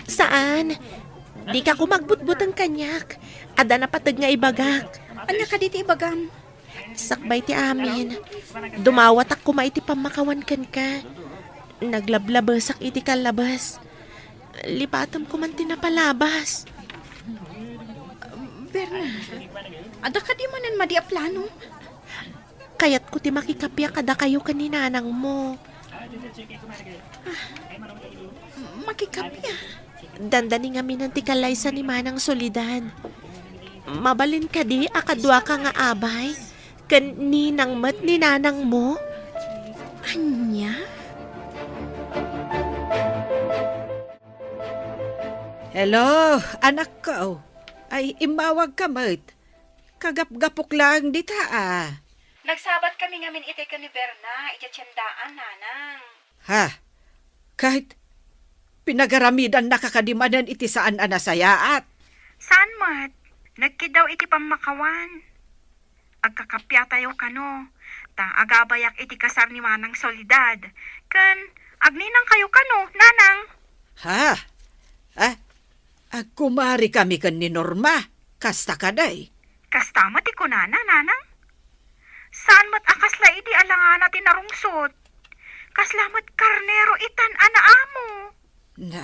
Speaker 8: Saan? Di ka kumagbutbut ang kanyak. Ada na patag nga ibagak.
Speaker 6: Anya ka di ti bagam?
Speaker 8: Sakbay ti amin. Dumawat ak kumay ti pamakawan kan ka. Naglablabasak iti kalabas. Lipatam ko man tinapalabas.
Speaker 6: Verna, ada ka di manan madi a plano?
Speaker 8: Kayat ko ti makikapya kada kayo kaninanang mo.
Speaker 6: Makikapya.
Speaker 8: Dandani nga minan ti kalaysa ni Manang Solidad. Mabalin ka di akadwa ka nga abay. Kaninang mat ni nanang mo.
Speaker 6: Anya?
Speaker 7: Hello, anak ko. Ay, imawag ka, mat. Kagap-gapok lang dita,
Speaker 6: Nagsabat kami ngamin iti ka ni Verna, itiatsendaan, nanang.
Speaker 7: Ha? Kahit pinagaramidan nakakadimanan iti saan anasayaat.
Speaker 9: Saan mat? Nagkidaw iti pamakawan. Agkakapya tayo kano. Ta agabayak iti kasar ni Manang Solidad. Ken agninang kayo kano, nanang.
Speaker 7: Ha? Kumari kami kan ni Norma. Kasta kaday.
Speaker 9: Kasta mat ikunana, nanang. Saan mat akasla iti alangana tinarungsot? Kaslamat karnero itan anaamo.
Speaker 7: Na,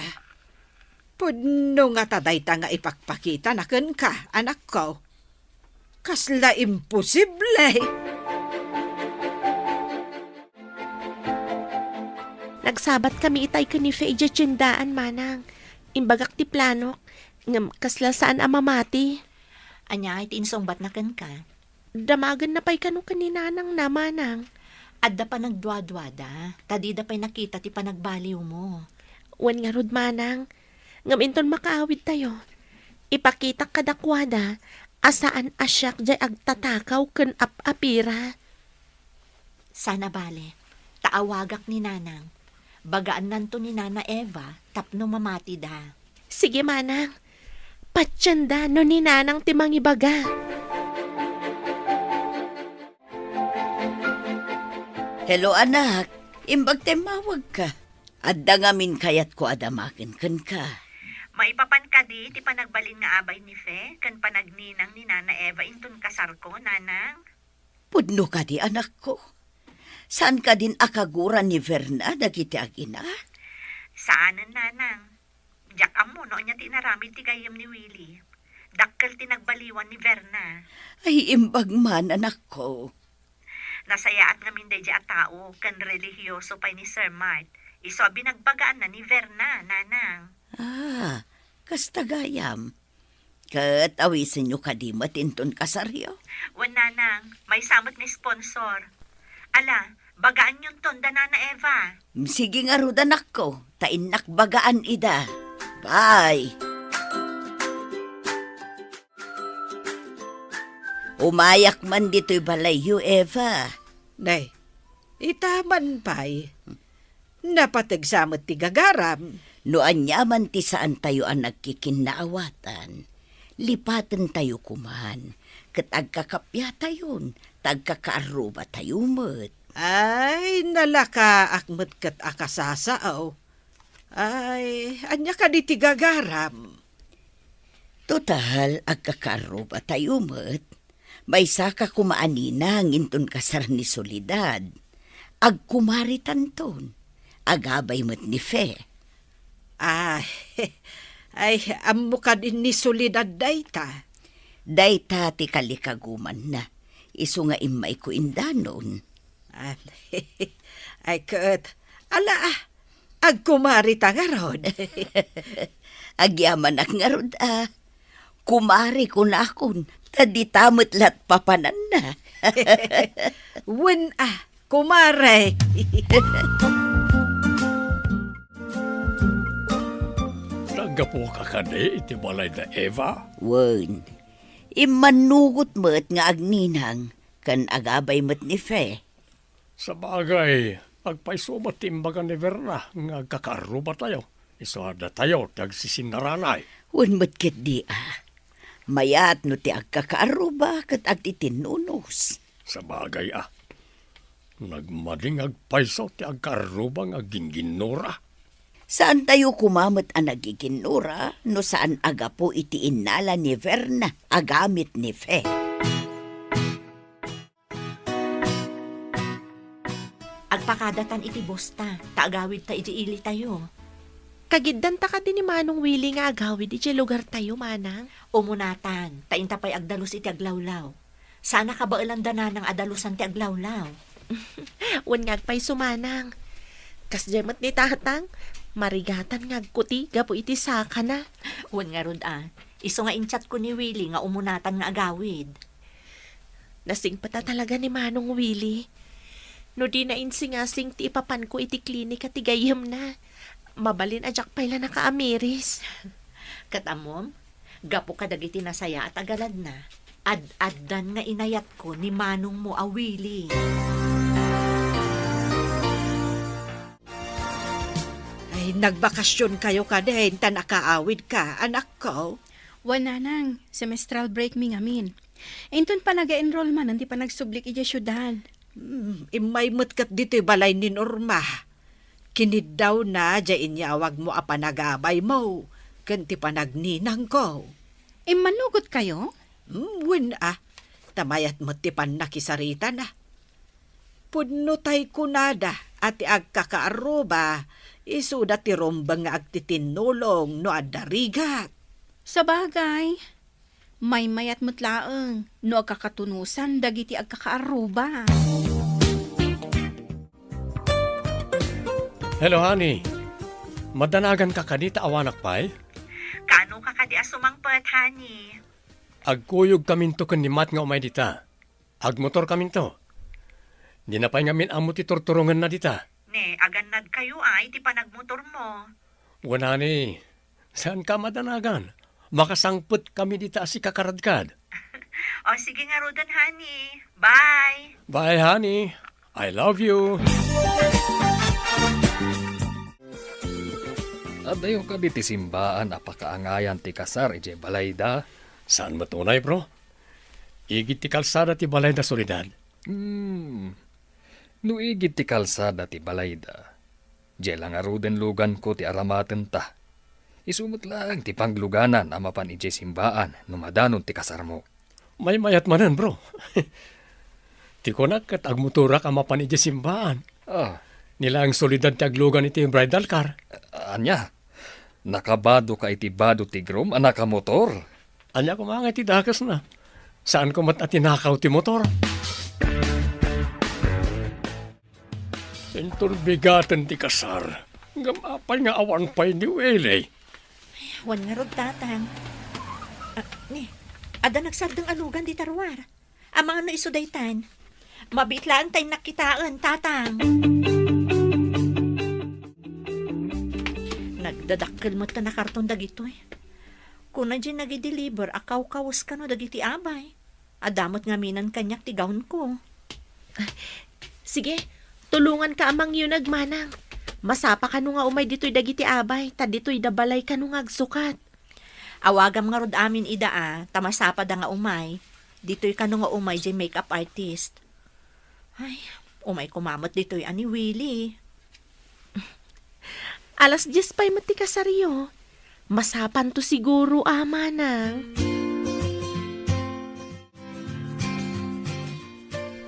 Speaker 7: pudno nga tadayta nga ipakpakita na ken ka, anak ko. Kasla imposible.
Speaker 8: Nagsabat kami itay ka ni Fe itiatsendaan, Manang. Imbagak ti planok. Ngam kasla saan amamati.
Speaker 4: Anya iti insongbat na ken ka.
Speaker 8: Damagan na pa'y kano kaninanang na, Manang.
Speaker 4: Adda pa nagdwa-dwada. Tadida pa'y nakita ti panagbaliw mo.
Speaker 8: Wan nga rod, Manang. Ngam inton makaawid tayo. Ipakita kadakwada asaan asyak jay agtatakaw ken apira.
Speaker 4: Sana bale, taawagak ni nanang. Bagaan nanto ni Nana Eva, tapno mamati da.
Speaker 8: Sige, Manang. Patsyanda no ni nanang timangibaga.
Speaker 3: Hello anak, imbag temawag ka. Adda ngamin kayat ko adamakin ken ka.
Speaker 9: Maipapan ka di, ti panagbalin nga abay ni Fe, kan panagninang ni Nana Eva intun kasar ko, nanang.
Speaker 3: Pudno ka di anak ko. Saan ka din akaguran ni Verna dagiti agina?
Speaker 9: Saanan, nanang? Diyak amo, no niya tinaramid ti gayam ni Willie. Dakkel tinagbaliwan ni Verna.
Speaker 3: Ay imbag man anak ko.
Speaker 9: Nasayaat nga minday di a tao, kan relihiyoso pa ni Sir Mart. Iso binagbagaan na ni Verna, nanang.
Speaker 3: Kastagayam. Kat awisin nyo kadimat inton kasaryo.
Speaker 9: Wan nanang, may samot ni sponsor. Ala, bagaan yung tonda na Eva.
Speaker 3: Sige nga rudan ako, tainak bagaan ida. Bye! Umayak man dito'y balayo, Eva.
Speaker 7: Nay, itaman pa'y. Napatagsamot ti gagaram.
Speaker 3: Noan yaman ti saan tayo ang nagkikinaawatan. Lipatan tayo kuman. Kat agkakapya tayon, tagkakaaruba tayo mo't.
Speaker 7: Ay, nalaka akmet kat akasasaaw. Ay, anya ka di ti gagaram.
Speaker 3: Total, agkakaaruba tayo mo't. May saka kumaanina ang inton kasar ni Solidad. Agkumari tanton. Agabay mo't ni Fe.
Speaker 7: Ay, amo ka din ni Solidad dayta.
Speaker 3: Dayta ti kalikaguman na. Isu nga imay ko indanon.
Speaker 7: Ay, kat, agkumari ta nga rod.
Speaker 3: Agyaman ak nga rod Kumari ko na akon. Tadi tamot lat papanan na.
Speaker 7: Wen kumare.
Speaker 2: Nagapo ka kani iti balay da Eva?
Speaker 3: Wen, imanugot mo't nga agninang kan agabay mo't ni Fe.
Speaker 2: Sa bagay, agpaisumat timbaga ni Verna nga agkakaruba tayo. Isuhada tayo, tagsisinaranay.
Speaker 3: Wen mo't kit di Mayat no ti agkakaaruba kat agtitinunus.
Speaker 2: Sa bagay nagmading agpaiso ti agkarubang agginginura.
Speaker 3: Saan tayo kumamot ang nagiginura no saan aga po iti inala ni Verna agamit ni Fe.
Speaker 4: Agpakadatan iti bosta, taagawid ta iti ili tayo.
Speaker 8: Kagiddan ta ka din ni Manong Willie nga agawid iti lugar tayo, manang.
Speaker 4: Umunatan, tainta pa'y agdalus iti aglawlaw. Sana ka ba ilandana ng adalusan ti aglawlaw?
Speaker 8: Wan nga agpay sumanang. Kas jemat ni tatang, marigatan nga agkuti, gapo iti saka na.
Speaker 4: Wan nga rod Iso nga inchat ko ni Willie nga umunatan nga agawid.
Speaker 8: Nasing pata talaga ni Manong Willie. No di na insingasing ti ipapan ko iti klinik at igayam na. Mabalin ajak pala na kaamiris.
Speaker 4: Katamom, gapo ka dagiti nasaya at agalad na. Ad-addan nga inayat ko ni Manong mo Willie.
Speaker 7: Ay, nagbakasyon kayo ka din, ta nakaawid ka, anak ko.
Speaker 6: Wala nang, semestral break mi ngamin. Inton pa nag-enroll man, hindi pa nagsublik iti syudad.
Speaker 7: Imay matkat dito'y balay ni Norma. Kinid daw na, dyain niya awag mo apanagabay mo. Kanti pa nagninang ko.
Speaker 6: Manugot kayo?
Speaker 7: Wen tamayat mo tipan nakisarita na. Pudnutay kunada at agkakaaroba, isuda ti rombang nga agtitinulong no adarigat.
Speaker 6: Sa bagay, may mayat mutlaeng no agkakatunusan dagiti agkakaaruba.
Speaker 2: Hello, honey. Madanagan ka kanita awanak pa'y?
Speaker 9: Kano ka kadi asumangpet, honey?
Speaker 2: Agkuyog kaminto kan ni Mat nga umay dita. Agmotor kaminto. Di na pa'y ngamin amo ti torturungan na dita.
Speaker 9: Ne, aganad kayo iti panagmotor mo.
Speaker 2: Wala ni. Saan ka madanagan? Makasangput kami dita si kakaradkad.
Speaker 9: O sige nga rodan, honey. Bye!
Speaker 2: Bye, honey. I love you.
Speaker 5: Adayo ka di ti simbaan apakaangayan ti kasar ije balayda.
Speaker 2: Saan matunay, bro? Igit ti kalsada ti Balayda Solidad.
Speaker 5: No igit ti kalsada ti balayda. Ije lang aruden lugan ko ti aramaten ta. Isumot lang ti pangluganan amapan ije simbaan no madanon ti kasar mo.
Speaker 2: May mayat manan, bro. Ti konak kat agmuturak amapan ije simbaan. Nila ang Solidad ti aglugan iti bridal car.
Speaker 5: Anya? Nakabado ka iti bado ti grom, anak ka motor.
Speaker 2: Anya ko mga iti dakas na. Saan ko mat atinakaw ti motor? Inton bigatan ti kasar. Gamapay nga awan pa'y ni Willie.
Speaker 4: Wan nga rod, tatang. Ada nagsardang alugan di tarwar. Amang ano isudaytan. Mabitlaan tayo nakitaan, tatang. Nagdadakkel mo ta na karton dagito eh. Kung na dyan nag-deliver, akaw-kawas ka no dagiti abay. Adamot nga minan kanyak tigawon ko.
Speaker 8: Sige, tulungan ka amang yun nagmanang. Masapa ka nga umay dito'y dagiti abay, ta dito'y dabalay ka nga agsukat.
Speaker 4: Awagam nga rod amin ida tamasapa da nga umay. Dito'y ka nga umay dyan makeup artist. Ay, umay kumamot dito'y ani Willie.
Speaker 8: Alas 10 pa'y mati kasaryo. Masapan to siguro, manang.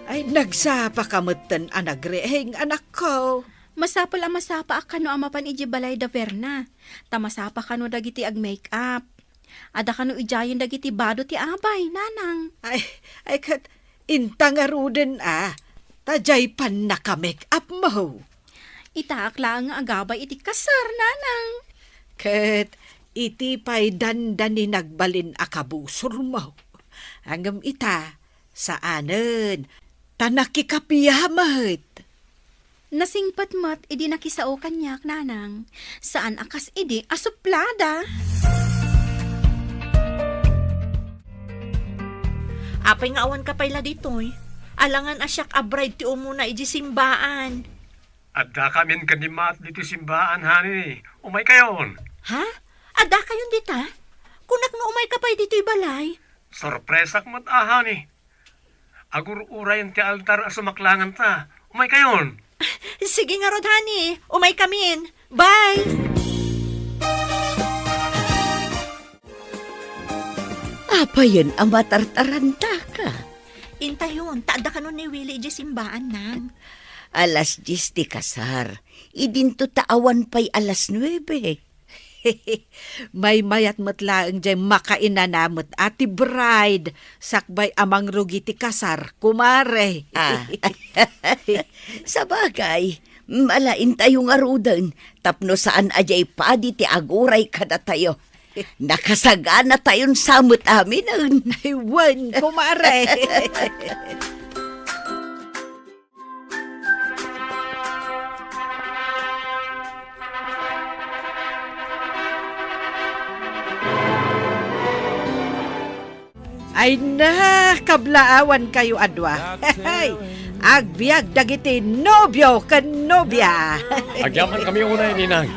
Speaker 7: Ay, nagsapa kamutan anagreheng anak ko.
Speaker 6: Masapal ang masapa akano amapan iji balay da Verna. Tamasapa kano dagiti ag make-up. Ada kano ijayin dagiti bado ti abay, nanang.
Speaker 7: Ay kat, intang aruden tajay pan naka-make-up mo.
Speaker 6: Itaak lang nga agabay iti kasar, nanang.
Speaker 7: Kat, iti pa'y dandani nagbalin akabusor mo. Hanggang ita, saanen, tanakikapiyamat.
Speaker 6: Nasingpat mat, idi nakisao kanyak, nanang. Saan akas idi asuplada?
Speaker 4: Apay nga awan ka pala dito'y. Alangan asyak abride ti umuna iji simbaan.
Speaker 2: Adda kamin kanimat dito simbaan, hani. Umay kayon.
Speaker 4: Ha? Ada kayon dita? Kunak nga umay ka pa'y dito'y balay.
Speaker 2: Sorpresak mat hani. Agur urayan ti altar asumaklangan ta. Umay kayon.
Speaker 4: Sige nga rod, honey. Umay kamin. Bye!
Speaker 3: Apa yun ang matartaranta ka?
Speaker 4: Intayon, taada ka nun ni Willie iji simbaan nang.
Speaker 3: Alas 10 ti kasar. Idinto taawan pa'y alas 9.
Speaker 7: May mayat matlaang dyan makainanamot ati bride. Sakbay amang rugi ti kasar, kumare.
Speaker 3: Sa bagay, malain tayong arudan. Tapno saan ajay padi ti aguray kada tayo. Nakasagana tayon samot amin.
Speaker 7: Ay, wan, kumare. Ay na, kablaawan kayo adwa. Agbiag dagiti nobyo kan nobya.
Speaker 2: Agyaman kami unay, ninang.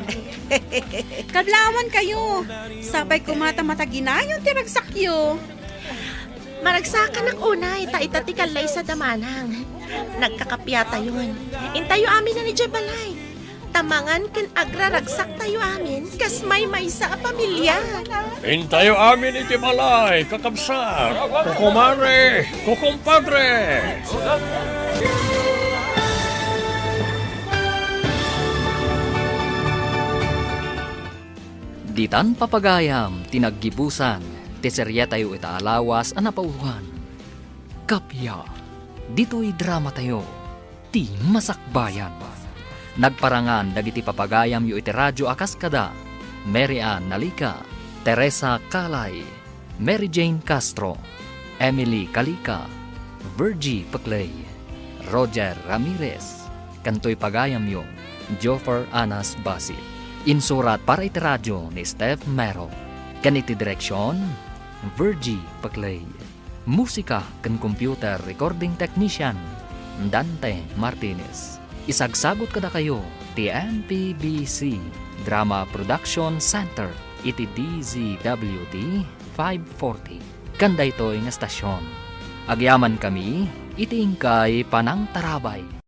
Speaker 6: Kadlawan kayo. Sapay kumata mataginayon ti ragsakyo.
Speaker 8: Maragsakan ang unay, taitatikalay sa damanang. Nagkakapya tayon. Intayo amin na ni Jebalay. Tamangan ken agraragsak tayo amin, kas may sa pamilya.
Speaker 2: Hintayo amin iti balay, kakabsat, kukumare, kukumpadre.
Speaker 5: Ditan papagayam, tinaggibusan, teserya tayo itaalawas anapauhan. Kapya, dito'y drama tayo, ti masakbayan. Nagparangan dagiti papagayam yu iti radyo akas kada, Mary Ann Nalika, Teresa Kalay, Mary Jane Castro, Emily Kalika, Virgie Paclay, Roger Ramirez, kantoy pagayam yu, Joffer Anas Basit. Insurat para iti radyo ni Steph Mero. Ganiti direksyon, Virgie Paclay. Musika kan computer recording technician, Dante Martinez. Isagsagot kada kayo, ti MPBC Drama Production Center, iti DZWT 540. Kanda ito'y nga stasyon. Agyaman kami, iti ingkay panang tarabay.